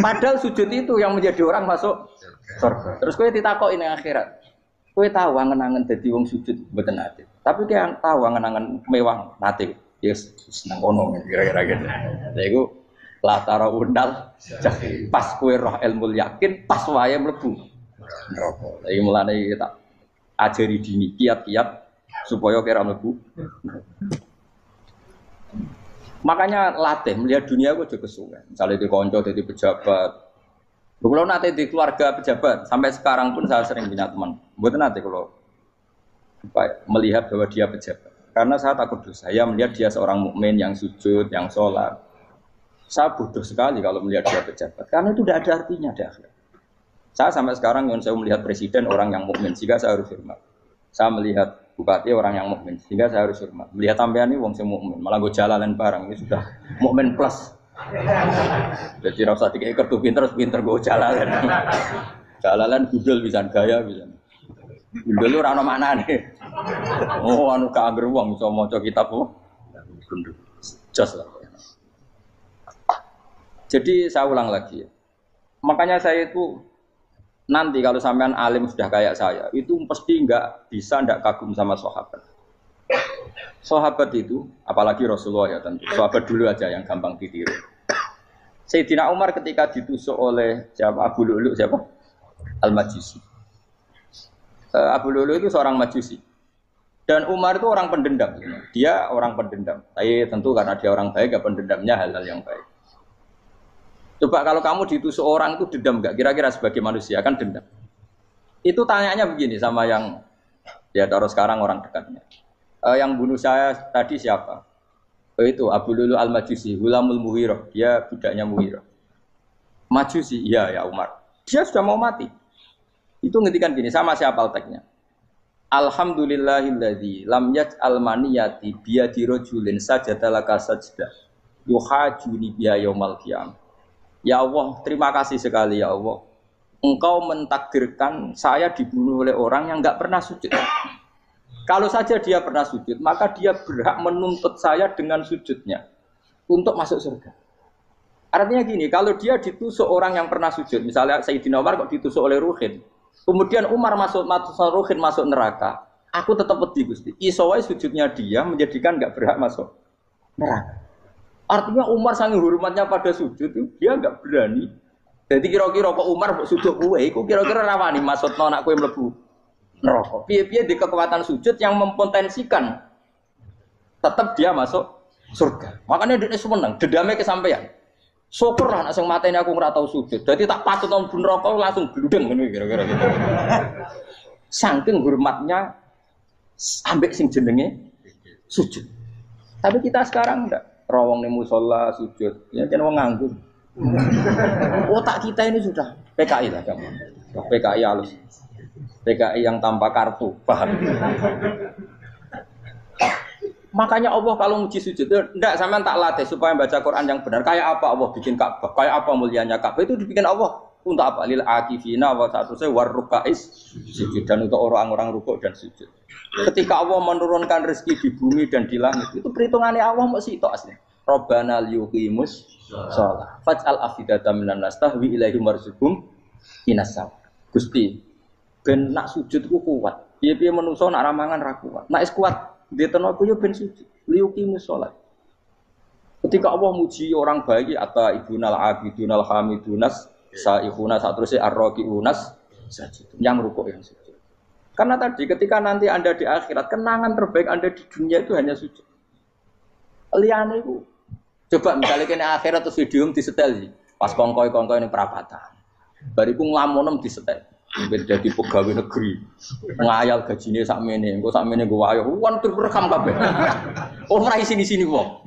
Padahal sujud itu yang menjadi orang masuk surga. Terus kue ditakoki ning akhirat. Kue tahu angen-angen dadi wong sujud mboten nate. Tapi kue tahu angen-angen mewah nate. Yes, seneng kono kira-kira gitu. Lha iku latara undal pas kue roh ilmu yakin pas wae mlebu neraka. Iki mulane kita ajari dini kiat-kiat supaya kira mlebu. Makanya latih melihat dunia kok juga kesuwen. Misalnya di konco jadi pejabat. Kalau nanti di keluarga pejabat sampai sekarang pun saya sering punya teman. Mboten nanti kalau melihat bahwa dia pejabat. Karena saya takut dosa. Saya melihat dia seorang mukmin yang sujud, yang sholat. Saya bodoh sekali kalau melihat dia pejabat. Karena itu tidak ada artinya di akhirat. Saya sampai sekarang yang saya melihat presiden orang yang mukmin, sehingga saya harus hormat. Saya melihat bupati orang yang mukmin, sehingga saya harus hormat. Melihat sampean ini wong sing mukmin, malah gue jalalan barang ini sudah mukmin plus. Jadi rasa dikai kertu pinter gue jalalan. Jalalan gudel bisa gaya bisa. Gudel lu ora ono maknane. Oh anu kaangger wong iso maca kitab kok. Jos lah. Jadi saya ulang lagi. Makanya saya itu nanti kalau sampean alim sudah kayak saya, itu pasti nggak kagum sama sahabat. Sahabat itu, apalagi Rasulullah ya tentu. Sahabat dulu aja yang gampang ditiru. Sayyidina Umar ketika ditusuk oleh siapa? Abu Lu'lu siapa? Al-Majusi. Abu Lu'lu itu seorang Majusi. Dan Umar itu orang pendendam. Dia orang pendendam. Tapi tentu karena dia orang baik, ya pendendamnya hal-hal yang baik. Coba kalau kamu ditusuk orang itu dendam enggak? Kira-kira sebagai manusia kan dendam. Itu tanyanya begini sama yang ya taruh sekarang orang dekatnya. Yang bunuh saya tadi siapa? Itu Abu Lu'lu Al-Majusi, Hulamul Muhirah. Dia budaknya Muhirah. Majusi, iya ya Umar. Dia sudah mau mati. Itu ngendikan gini, sama siapa alteknya? Alhamdulillahilladzi lam yaj'al maniyati biyadi rajulin sajadalaka sajdah yuhajuni biya yaumal qiyamah. Ya Allah, terima kasih sekali ya Allah. Engkau mentakdirkan saya dibunuh oleh orang yang enggak pernah sujud. Kalau saja dia pernah sujud, maka dia berhak menuntut saya dengan sujudnya untuk masuk surga. Artinya gini, kalau dia ditusuk orang yang pernah sujud, misalnya Sayyidina Umar kok ditusuk oleh Ruhin, kemudian Umar Ruhin masuk neraka, aku tetap pedih Gusti. Isowai sujudnya dia menjadikan enggak berhak masuk neraka. Artinya Umar sangat hormatnya pada sujud itu dia enggak berani. Jadi kira-kira kok Umar sujud kowe iku kira-kira rawani maksudno anak kowe mlebu neraka. Piye-piye di kekuatan sujud yang mempotensikan tetap dia masuk surga. Makanya dia seneng, dendamnya kesampaian. Syukurlah nek sing mateni aku ora tau sujud. Dadi tak patut nang neraka langsung bludeng ngene kira-kira gitu. Saking hormatnya ambek sing jenenge sujud. Tapi kita sekarang enggak. Rawong ning musala sujud. Ya kan wong nganggur. Otak kita ini sudah PKI lah kamu. PKI halus. PKI yang tanpa kartu, paham? Makanya Allah kalau muji sujud, enggak sampean tak latih supaya baca Quran yang benar. Kayak apa Allah bikin Ka'bah? Kayak apa mulianya Ka'bah? Itu dibikin Allah untuk apa? Lil akifina wa satusai warrukais sujud, dan untuk orang-orang rukuk dan sujud. Ketika Allah menurunkan rezeki di bumi dan di langit, itu perhitungannya Allah masih itu asli. Rabbana liyuqimus shalah faj'al afidatan minan nas tahwi ilaihim warzuqhum inasam. Gusti, ben nak sujud ku kuat. Piye-piye menungso nak ramangan ra kuat. Nak is kuat dia tenaga yo ben sujud. Liyuqimus shalah. Ketika Allah muji orang baik atau ibunal abidunal hamidunas saihuna satruse arraqiunas sajid. Yang rukuk yang sujud. Karena tadi ketika nanti Anda di akhirat, kenangan terbaik Anda di dunia itu hanya sujud. Liyane iku coba misalnya kene akhirat terus video disetel iki. Pas kongkoi-kongkoi ning perapatan. Bariku nglamunem disetel. Beda di pegawai negeri. Ngayal gajine sakmene, engko sakmene nggo wayo. Wan direkam kabeh. Ora sini-sini wong.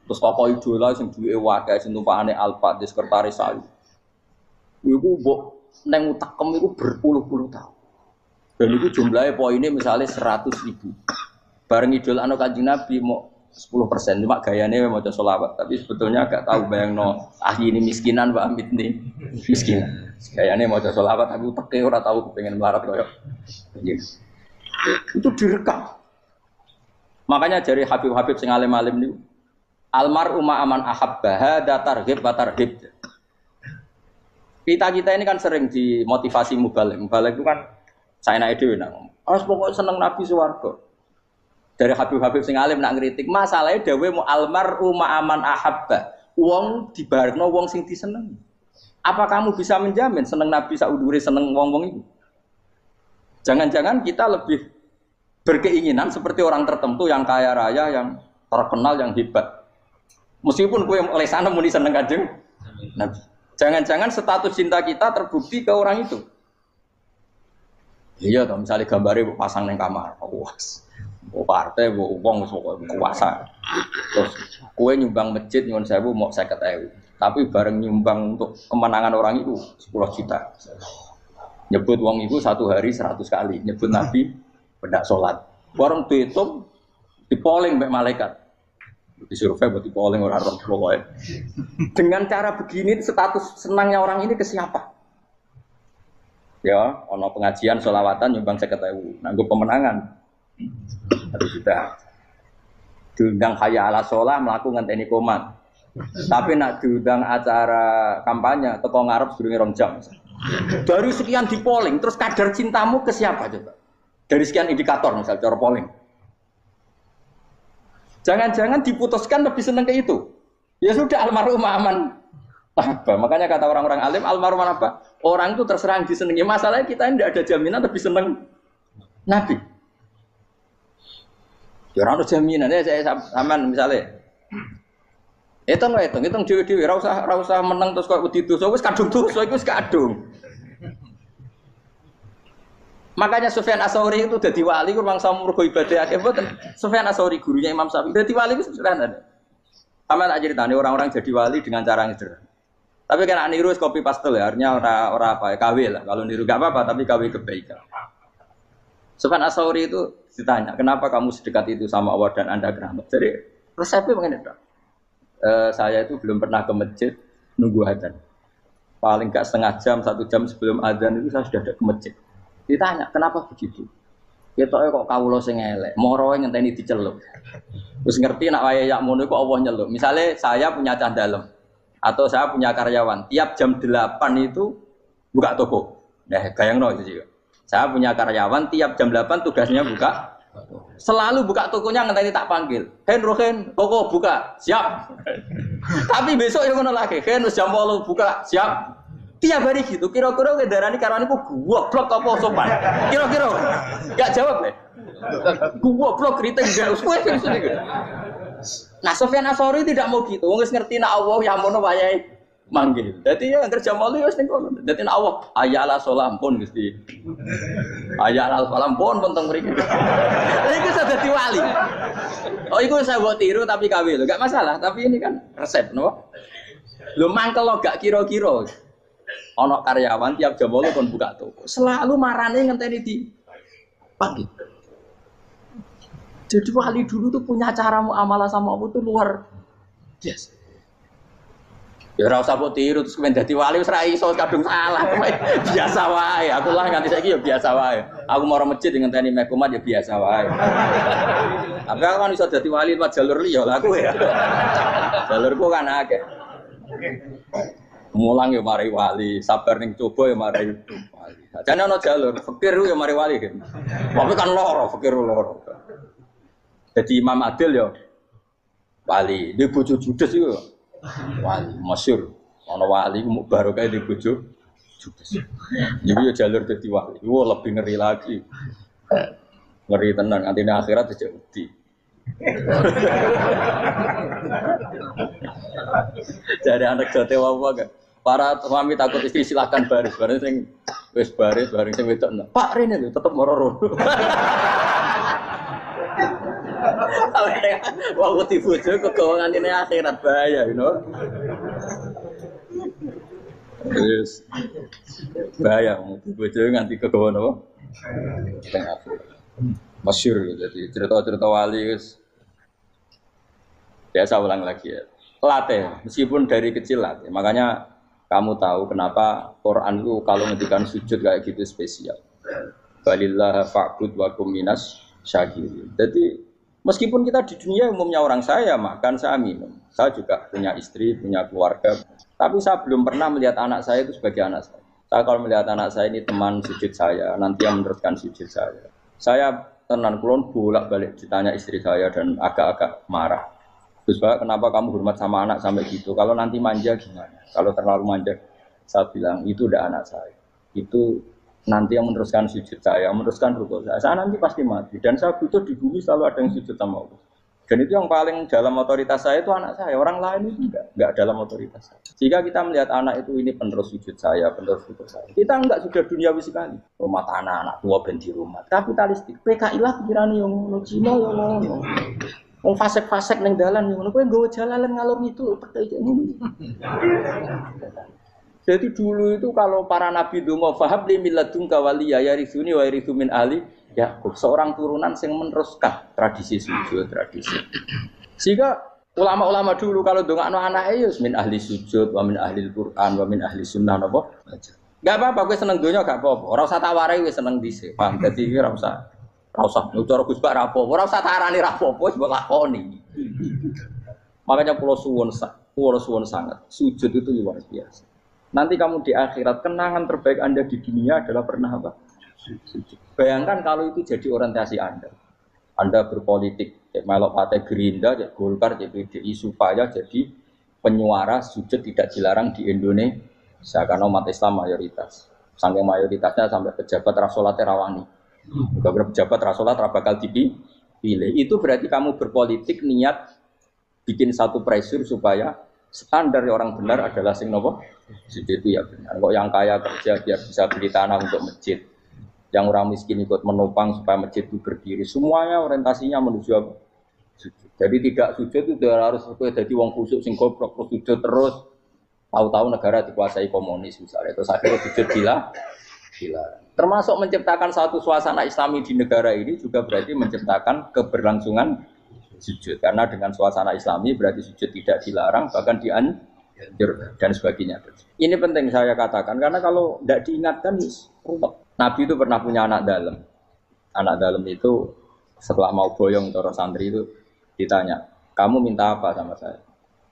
Terus tokoh idola sing duwe wae sing tumpakane Alphard di sekretaris saya. Iku mbok nang utekem iku berpuluh-puluh tahun. Dan itu jumlahnya poinnya misalnya 100.000. Bareng idol anu Kanjeng Nabi mau 10%, cuma gayanya mau coba sholawat. Tapi sebetulnya agak tahu bayang no ahli ini miskinan, Mbak Amit nih miskinan. Gayanya mau coba sholawat, tapi uteknya orang tahu pengen melarat loh. Itu direkam. Makanya dari Habib-Habib sing alim-alim nih, almar umma aman ahabbaha datarhib batarhib. Kita ini kan sering dimotivasi mubalik. Mubalik itu kan saya naik dewe nang. Harus pokoknya seneng Nabi swarga. Dari Habib-Habib sing alim nak ngritik, masalahnya dawe mu almar umma aman ahabba. Wong dibarno wong sing diseneng. Apa kamu bisa menjamin seneng Nabi saudure seneng wong-wong itu? Jangan-jangan kita lebih berkeinginan seperti orang tertentu yang kaya raya, yang terkenal, yang hebat. Meskipun kowe oleh sana muni seneng Kanjeng Nabi. Jangan-jangan status cinta kita terbukti ke orang itu. Iya, toh misalnya gambarnya pasang neng kamar, puas. Partai, uang, kuasa. Terus, kue nyumbang masjid nyuwun sewu mau 50.000. Tapi bareng nyumbang untuk kemenangan orang itu 10 juta. Nyebut uang itu satu hari 100 kali. Nyebut Nabi benda sholat. Warung dihitung, dipoling mbak malaikat. Disurvei buat dipoling orang-orang pokoknya. Dengan cara begini status senangnya orang ini ke siapa? Ya, ono pengajian sholawatan nyumbang 50.000. Nanggup pemenangan. Harus sudah diundang kaya ala sholah melakukan ngenteni komat. Tapi nak diundang acara kampanye teko ngarep sedurunge 2 jam. Dari sekian di polling, terus kadar cintamu ke siapa coba? Dari sekian indikator misal cara polling. Jangan-jangan diputuskan lebih seneng ke itu. Ya sudah almarhum aman. Apa? Makanya kata orang-orang alim almarhum apa? Orang itu terserah disenangi. Masalahnya kita tidak ada jaminan lebih seneng Nabi. Ya orang jaminan ya saya sampean misalnya. Hitung dhewe-dhewe ora usah meneng terus kok wedi dosa wis kadung dosa iku wis kadung. Makanya Sufyan Ats-Tsauri itu dadi wali ku mangsa mergo ibadah akeh mboten. Sufyan Ats-Tsauri gurunya Imam Syafi'i dadi wali wis sederhana. Sampeyan tak ceritani orang-orang jadi wali dengan cara yang sederhana. Tapi kan niru copy paste ya, artinya ora apa ya KW lah. Kalau niru enggak apa-apa tapi KW kebaikan. Sufyan Ats-Tsauri itu ditanya, kenapa kamu sedekat itu sama Allah dan Anda keramat? Jadi resepnya begini, saya itu belum pernah ke masjid nunggu adzan. Paling enggak setengah jam, 1 jam sebelum adzan itu saya sudah ada ke masjid. Ditanya, kenapa begitu? Ketoke kok kawula sing elek, moroe ngenteni diceluk. Terus ngerti nak wayahe yak ngono kok Allah nyeluk. Misalnya saya punya cah dalem atau saya punya karyawan, tiap jam 8 itu buka toko. Nah, bayangno itu juga. Saya punya karyawan tiap jam 8 tugasnya buka. Selalu buka tokonya ngenteni tak panggil. Rohen, toko buka, siap. Tapi besok yang ngono lagi, wis jam 8 buka, siap. Tiap hari gitu. Kira-kira kendaraan karyawan iku goblok apa sopan? Kira-kira enggak jawab deh. Goblok kriting enggak usah gitu. Nah, Sufyan Ats-Tsauri tidak mau gitu. Wong wis ngerti nek Allah ya mono wayahe manggil. Dadi ya kerja malu ya wis ning kono. Dadi nek Allah ayala salam pun Gusti. Ayala salam pun teng mriki. Iku sudah dadi wali. Oh iku saya buat tiru tapi KW lho, gak masalah. Tapi ini kan resep, no? Lho mangkel lo gak kira-kira. Ono karyawan tiap jam 8 kon buka toko. Selalu marane ngenteni di pagi. Jadi wali dulu tuh punya cara muamalah sama Allah tuh luar biasa. Ya ora usah mbok tiru terus kemen dadi wali wis ra iso kadung salah. Biasa wae. Aku lah nganti saiki ya biasa wae. Aku mau masjid ngenteni mek kumat ya biasa wae. Tapi aku kan iso dadi wali lewat jalur liya lah aku ya. Jalurku kan akeh. Mulang ya mari wali, sabar ning coba ya mari wali. Jane ana jalur fikir ya mari wali kan. Tapi kan loro, fikir loro. Jadi Imam Adil ya wali, dia bojo judes iku wali masyhur. Ana wali ku barokah di bojo judes. Jadi ya jalur dadi wali. Wah lebih ngeri lagi. Ngeri tenan antine akhirat aja wedi. Jadi anak jote apa gak? Para suami takut istri silakan baris sing wis baris sing wedok. Pak Rene lho tetep moro. Wah, wedi bojo kegawangan ini akhirat bahaya, you know. Yes. Bahaya, bojo nganti kegawan apa? Masyhur jadi cerita-cerita wali guys. Biasa ulang lagi ya. Latih, meskipun dari kecil latih. Makanya kamu tahu kenapa Quran itu kalau ngendikan sujud kayak gitu spesial. Balillah fa'bud wa kum minas syakirin. Jadi meskipun kita di dunia umumnya orang saya makan, saya minum. Saya juga punya istri, punya keluarga. Tapi saya belum pernah melihat anak saya itu sebagai anak saya. Saya kalau melihat anak saya ini teman sujud saya, nanti yang meneruskan sujud saya. Saya tenan kulon bolak-balik ditanya istri saya dan agak-agak marah. Terus Pak, kenapa kamu hormat sama anak sampai gitu? Kalau nanti manja gimana? Kalau terlalu manja, saya bilang itu udah anak saya. Itu nanti yang meneruskan sujud saya, meneruskan rukuk saya. Saya nanti pasti mati. Dan saya butuh di bumi selalu ada yang sujud sama Allah. Dan itu yang paling dalam otoritas saya itu anak saya. Orang lain itu enggak dalam otoritas saya. Jika kita melihat anak itu ini penerus sujud saya, penerus rukuk saya. Kita enggak sudah duniawi sekali. Rumah tanah, anak tua ben di rumah. Kapitalistik. PKI lah pikirannya yang ngono, Cina yang ngono. Wong fasek-fasek ning dalan ngono kowe nggawa jalalan ngalor itu percaya ngono. Jadi dulu itu kalau para nabi donga fahab li milladunka waliya yarithuni wa yarithu min ahli Yakub, seorang turunan yang meneruskan tradisi sujud, tradisi. Sehingga ulama-ulama dulu kalau dongakno anake ya min ahli sujud wa min ahli Al-Qur'an wa min ahli sunnah napa. Enggak apa-apa kowe seneng donya gak apa-apa. Ora usah tak warai wis seneng dhisik. Paham dadi ora usah. Ora usah cara Gus Bak ra apa-apa, ora usah tarani ra apa-apa wis mbok lakoni. Makanya kula suwun sangat. Sujud itu luar biasa. Nanti kamu di akhirat kenangan terbaik Anda di dunia adalah pernah apa? Sujud. Bayangkan kalau itu jadi orientasi Anda. Anda berpolitik, melok partai Gerindra, Golkar, PDI supaya jadi penyuara sujud tidak dilarang di Indonesia karena umat Islam mayoritas. Saking mayoritasnya sampai pejabat rasolat rawani. Beberapa pejabat rasolat bakal dipilih. Itu berarti kamu berpolitik niat bikin satu pressure supaya standar orang benar adalah sing nopo. Sujud itu ya benar. Kok yang kaya kerja biar bisa beli tanah untuk masjid. Yang orang miskin ikut menopang supaya masjid itu berdiri. Semuanya orientasinya menuju sujud. Jadi tidak sujud itu harus jadi wong kusuk sing goblok terus sujud terus. Tahu-tahu negara dikuasai komunis misalnya. Terus akhirnya sujud gila. Termasuk menciptakan satu suasana Islami di negara ini juga berarti menciptakan keberlangsungan sujud. Karena dengan suasana Islami berarti sujud tidak dilarang bahkan dianjurkan dan sebagainya. Ini penting saya katakan karena kalau tidak diingatkan ruwet. Nabi itu pernah punya anak dalam. Anak dalam itu setelah mau boyong toro santri itu ditanya, kamu minta apa sama saya?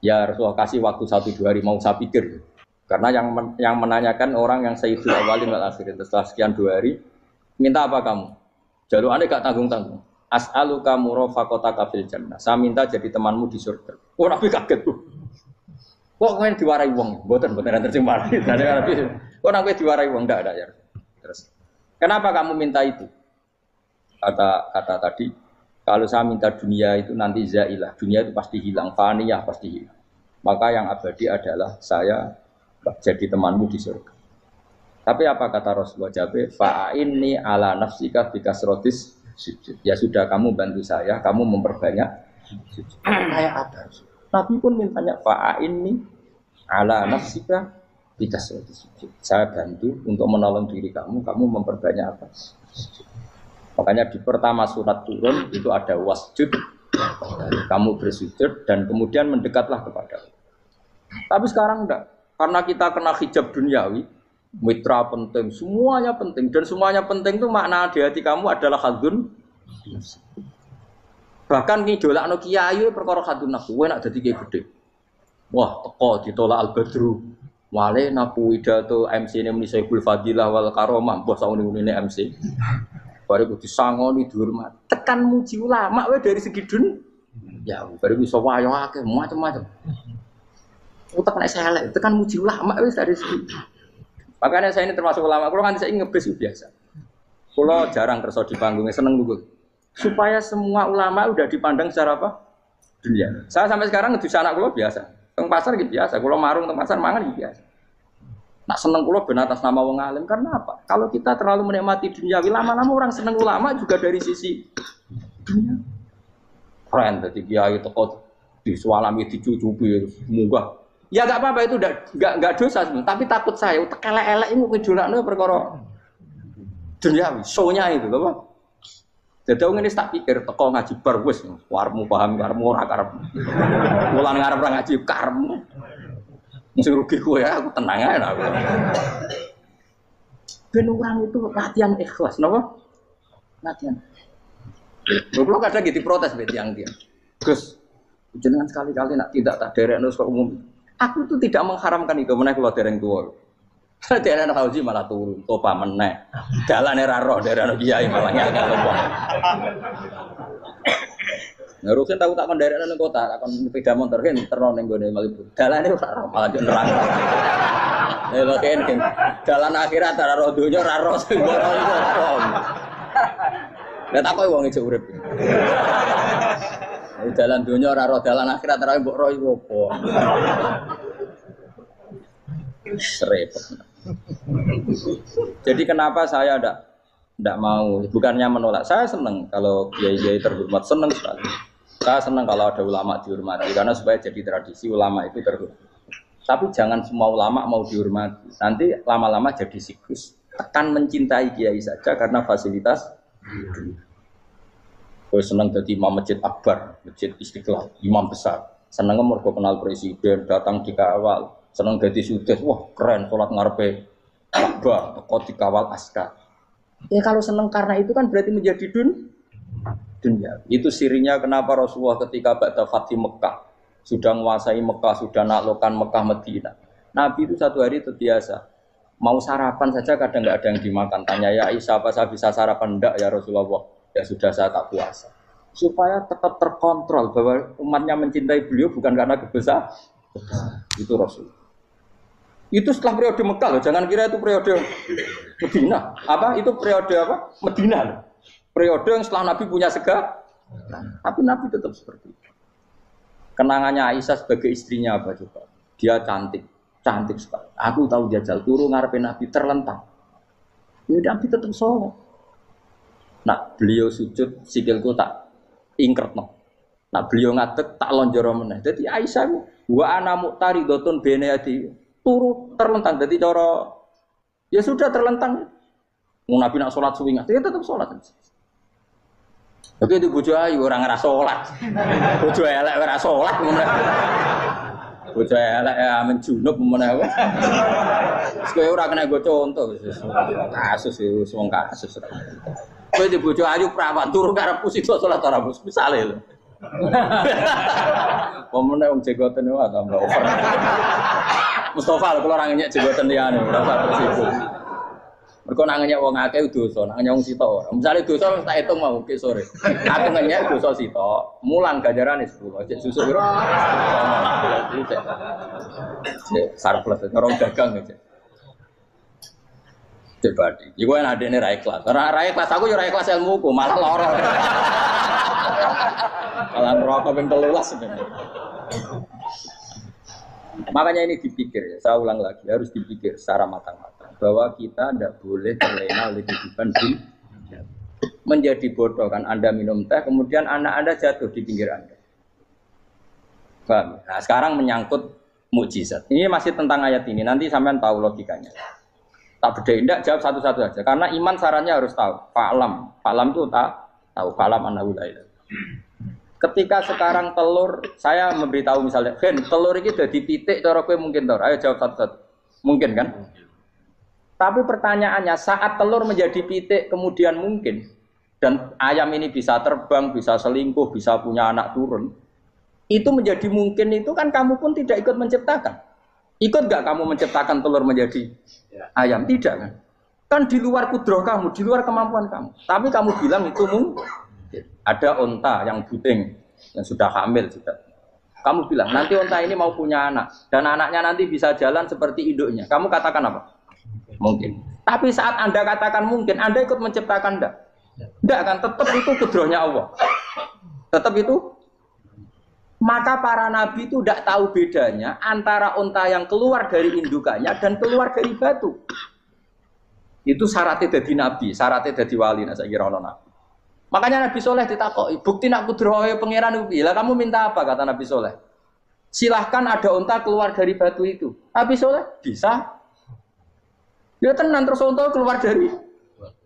Ya Rasulullah kasih waktu 1-2 hari mau saya pikir. Karena yang menanyakan orang yang Sayyidul Awwalin wal Akhirin setelah sekian 2 hari, minta apa kamu? Jalur Anda gak tanggung-tanggung. As'aluka murafaqataka fil jannah. Saya minta jadi temanmu di surga. Oh Nabi kaget tuh. Kok kalian diwarai wong? Mboten terjemah. Kok Nabi diwarai wong ndak ada ya. Terus kenapa kamu minta itu? Kata tadi, kalau saya minta dunia itu nanti zailah, dunia itu pasti hilang, faniyah pasti hilang. Maka yang abadi adalah saya jadi temanmu di surga. Tapi apa kata Rasulullah Jabe? Fa'inni ala nafsika bikasrotis sujud. Ya sudah, kamu bantu saya, kamu memperbanyak sujud. Kayak apa? Nabi pun mintanya fa'inni ala nafsika bikasrotis sujud. Saya bantu untuk menolong diri kamu, kamu memperbanyak apa? Sujud. Makanya di pertama surat turun itu ada wasjud, kamu bersujud dan kemudian mendekatlah kepada Allah. Tapi sekarang enggak, karena kita kena hijab duniawi, mitra penting, semuanya penting dan semuanya penting itu makna di hati kamu adalah hadun. Bahkan ngidolakno kiai perkara hadun nafsu, kowe nak dadi kiai gede. Wah, teko ditolak al-badru. Wale napu pidato MC ne muni Saiful Fadilah wal Karomah, mbah sauni-unine MC. Bare kudu sangoni dihormat. Tekan muji ulama wae dari segi ya, bare bisa wayo akeh macam-macam. Utek nek selek, tekan muji ulama wis dari segi. Makanya saya ini termasuk ulama, kalau kan saya ngebes biasa. Kalau jarang kerja di panggungnya, seneng dulu. Supaya semua ulama udah dipandang secara apa? Dunia. Saya sampai sekarang ngedus anak kulo biasa. Teng pasar gitu biasa. Kalau marung teng pasar mangan gitu biasa. Nak seneng kulo ben atas nama wong alim karena apa? Kalau kita terlalu menikmati dunia, lama-lama orang seneng ulama juga dari sisi dunia. Keren, jadi kiai teko disualami dicucupi munggah. Ya enggak apa-apa itu enggak dosa sebenarnya, tapi takut saya elek-elek ini ngejolakno perkara duniawi, show-nya itu lho. Jadi wong ini tak pikir teko ngaji bar wis warmu paham karmu ora karep. Mulan ngarep ora ngaji karmu. Sing rugi kowe aku tenang ae aku. Ben orang itu latihan ikhlas, napa? Latihan. Lho kadang gitu protes mbek tiyang-tiyang. Gus, jenengan sekali-kali nak tidak tak derekno kok umum. Aku itu tidak mengharamkan itu meneh kula dereng tuwa. Dereng haji malah turun, topa meneh. Dalane ra roh dereng kiai malah ngakal wong. Ngurusin tahu tak kon derekno ning kota, tak kon sepeda motor kan terno ning gone Malibu. Dalane ora roh malah nerang. Lha kene dalan akhirat ora roh donya ora roh sing ora iku apa. Lah tak kowe wong ijo urip. Dalan donya ora roh dalan akhirat ora mbok roh iku apa. Repot. Jadi kenapa saya tidak mau, bukannya menolak, saya senang kalau kiai-kiai terhormat, senang sekali. Saya senang kalau ada ulama dihormati, karena supaya jadi tradisi ulama itu terhormat. Tapi jangan semua ulama mau dihormati, nanti lama-lama jadi siklus. Tekan mencintai kiai saja karena fasilitas. Gue senang jadi imam masjid akbar, masjid Istiqlal, imam besar. Senang mergo kenal presiden, datang dikawal. Senang jadi sudes, wah keren, sholat ngarepe Ka'bah, teko dikawal askar. Ya kalau senang karena itu kan berarti menjadi dunia. Itu sirinya kenapa Rasulullah ketika ba'da Fathi Mekah sudah menguasai Mekah, sudah naklukkan Mekah Madinah. Nabi itu satu hari itu biasa. Mau sarapan saja kadang nggak ada yang dimakan. Tanya ya Aisyah, apa saya bisa sarapan? Enggak ya Rasulullah. Ya sudah saya tak puasa. Supaya tetap terkontrol bahwa umatnya mencintai beliau bukan karena kebesaran. Itu Rasul. Itu setelah periode Mekah loh, jangan kira itu periode Medina. Apa? Itu periode apa? Medina loh. Periode yang setelah Nabi punya segala. Tapi Nabi tetap seperti itu. Kenangannya Aisyah sebagai istrinya apa coba? Dia cantik, cantik sekali. Aku tahu dia jal turu ngarepin Nabi terlentang. Ya Nabi tetap sholat. Nah, beliau sujud sikilku tak ingkret no. Nah, beliau ngadeg tak lonjoro meneh. Jadi Aisyah wa ana muqtaridotun bene adi turu terlentang. Jadi cara ya sudah terlentang. Mau Nabi nak sholat suwi nggak? Dia tetap sholat. Oke itu bojo ayu orang ngerasa sholat. Bojo elek ora sholat. Bojo elek ya amen junub meneh. Kowe ora kena go contoh kasus itu wong kasus. Kowe di bojo ayu prawan turu karep pusito sholat ora misale lho. Pemene wong jegoten wae tambah over. Mustafa kalau orang nyek jeboten liyane ora usah tersibuk. Mergo nang nyek wong akeh dosa, nang nyek wong sitok ora. Misale dosa tak hitung mau ke sore. Aku nyek dosa sitok, mulang ganjarane 10. Cek susuk piro? Cek sarplus orang dagang cek. Cek badi. Iku enak adekne ra ikhlas. Ora ikhlas aku yo ora ikhlas ilmuku, malah lara. Malah rokok ping 13 sebenarnya. Makanya ini dipikir ya, saya ulang lagi, harus dipikir secara matang-matang bahwa kita tidak boleh terlena oleh kehidupan dunia. Menjadi bodoh kan Anda minum teh, kemudian anak Anda jatuh di pinggir Anda. Paham? Nah sekarang menyangkut mukjizat. Ini masih tentang ayat ini, nanti sampean tahu logikanya. Tak bedain, tidak jawab satu-satu aja. Karena iman sarannya harus tahu. Fa'lam, fa'lam itu tak tahu. Fa'lam annahu la ilaha. Ketika sekarang telur, saya memberitahu misalnya, Gen, telur ini udah dipitik, cara kowe mungkin telur. Ayo jawab satu-satu. Mungkin kan? Tapi pertanyaannya, saat telur menjadi pitik kemudian mungkin, dan ayam ini bisa terbang, bisa selingkuh, bisa punya anak turun, itu menjadi mungkin itu kan kamu pun tidak ikut menciptakan. Ikut gak kamu menciptakan telur menjadi ayam? Tidak kan? Kan di luar kudroh kamu, di luar kemampuan kamu. Tapi kamu bilang itu mungkin. Ada onta yang buting, yang sudah hamil sudah. Kamu bilang nanti onta ini mau punya anak dan anaknya nanti bisa jalan seperti induknya. Kamu katakan apa? Mungkin. Tapi saat Anda katakan mungkin, Anda ikut menciptakan enggak? Enggak kan? Tetap itu kudrohnya Allah. Tetap itu. Maka para nabi itu tidak tahu bedanya antara onta yang keluar dari indukannya dan keluar dari batu. Itu syaratnya jadi nabi, syaratnya jadi wali. Nah, saya kira orang nabi. Makanya Nabi Soleh ditakoki, bukti nak kudrohe pangeran ubi. Lah kamu minta apa kata Nabi Soleh? Silahkan ada unta keluar dari batu itu. Nabi Soleh bisa. Dia tenan terus unta keluar dari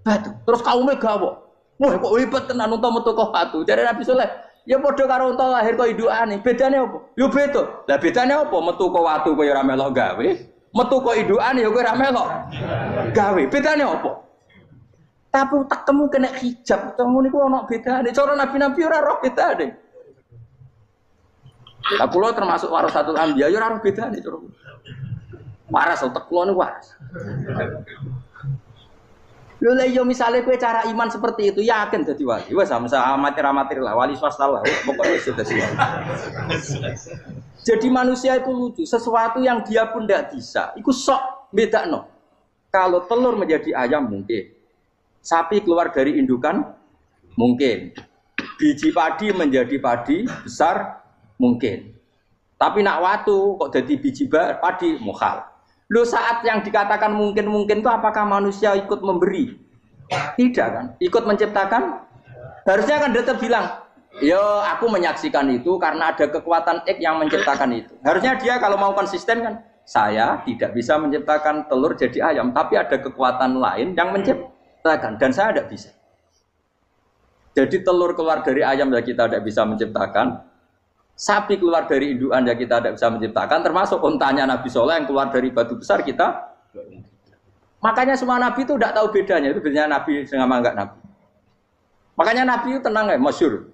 batu. Terus kaumnya gawok. Wah kok ribet tenan unta metu kok batu. Jadi Nabi Soleh, ya padha karo unta lahir kok indukane. Bedane apa? Yo beda. Lah bedane apa? Metu kok watu kok ora melok gawe. Metu kok indukane ya kowe ora melok gawe. Bedane apa? Tapi tak temu kena hijab, temu niku ana bedane. Cara nabi-nabi ora roh bedane. Lah kula termasuk warasatul anbiya ya ora roh bedane cara. Waras utek kula niku waras. Lha yo misale kowe cara iman seperti itu yakin dadi wali. Wes sama amatir-amatir lah, wali swasta lah. Pokoknya sudah siap. Jadi manusia itu lucu, sesuatu yang dia pun tidak bisa. Iku sok bedakno. Kalau telur menjadi ayam mungkin. Sapi keluar dari indukan mungkin. Biji padi menjadi padi besar mungkin. Tapi nak watu kok jadi biji padi mukhal. Lo saat yang dikatakan mungkin-mungkin itu apakah manusia ikut memberi? Tidak kan? Ikut menciptakan? Harusnya kan tetap bilang, yo aku menyaksikan itu karena ada kekuatan X yang menciptakan itu. Harusnya dia kalau mau konsisten kan, saya tidak bisa menciptakan telur jadi ayam, tapi ada kekuatan lain yang menciptakan. Dan saya tidak bisa. Jadi telur keluar dari ayam ya kita tidak bisa menciptakan. Sapi keluar dari indukan ya kita tidak bisa menciptakan. Termasuk untanya Nabi Soleh yang keluar dari batu besar kita. Makanya semua Nabi itu tidak tahu bedanya. Itu bedanya Nabi dengan enggak Nabi. Makanya Nabi itu tenang ya, masyhur.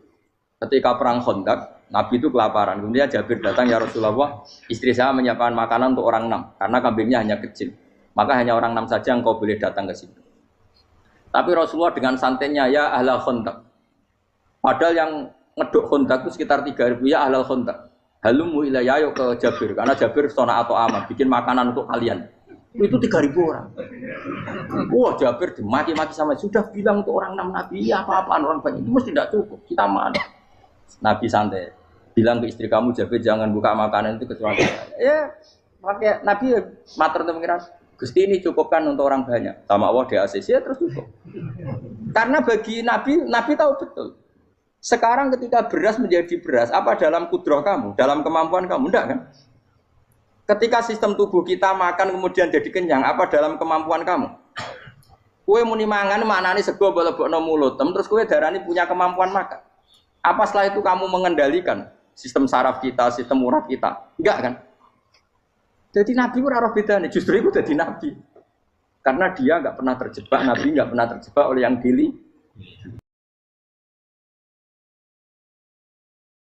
Ketika perang Khandaq, Nabi itu kelaparan. Kemudian Jabir datang, ya Rasulullah, istri saya menyiapkan makanan untuk orang 6. Karena kambingnya hanya kecil. Maka hanya orang 6 saja yang kau boleh datang ke situ. Tapi Rasulullah dengan santainya, ya ahlal Khandaq. Padahal yang ngeduk Khandaq itu sekitar 3.000, ya ahlal Khandaq. Halumu ilayya yuk ke Jabir. Karena Jabir sona atau aman, bikin makanan untuk kalian. Itu 3.000 orang. Wah Jabir dimaki-maki sama, sudah bilang untuk orang 6 Nabi, ya apa-apaan orang banyak. Itu mesti tidak cukup, kita mana. Nabi santai. Bilang ke istri kamu, Jabir jangan buka makanan itu kecuali ya, pakai Nabi matur untuk mengira. Gusti ini cukupkan untuk orang banyak. Sama Allah di ACC ya terus cukup. Karena bagi Nabi, Nabi tahu betul. Sekarang ketika beras menjadi beras, apa dalam kudroh kamu? Dalam kemampuan kamu? Enggak kan? Ketika sistem tubuh kita makan kemudian jadi kenyang, apa dalam kemampuan kamu? Kue muni mangan maknane sego bolebokno mulut, terus kue darani punya kemampuan makan. Apa setelah itu kamu mengendalikan sistem saraf kita, sistem urat kita? Enggak kan? Jadi Nabi itu ora bedane, justru itu jadi Nabi. Karena dia enggak pernah terjebak, Nabi enggak pernah terjebak oleh yang pilih.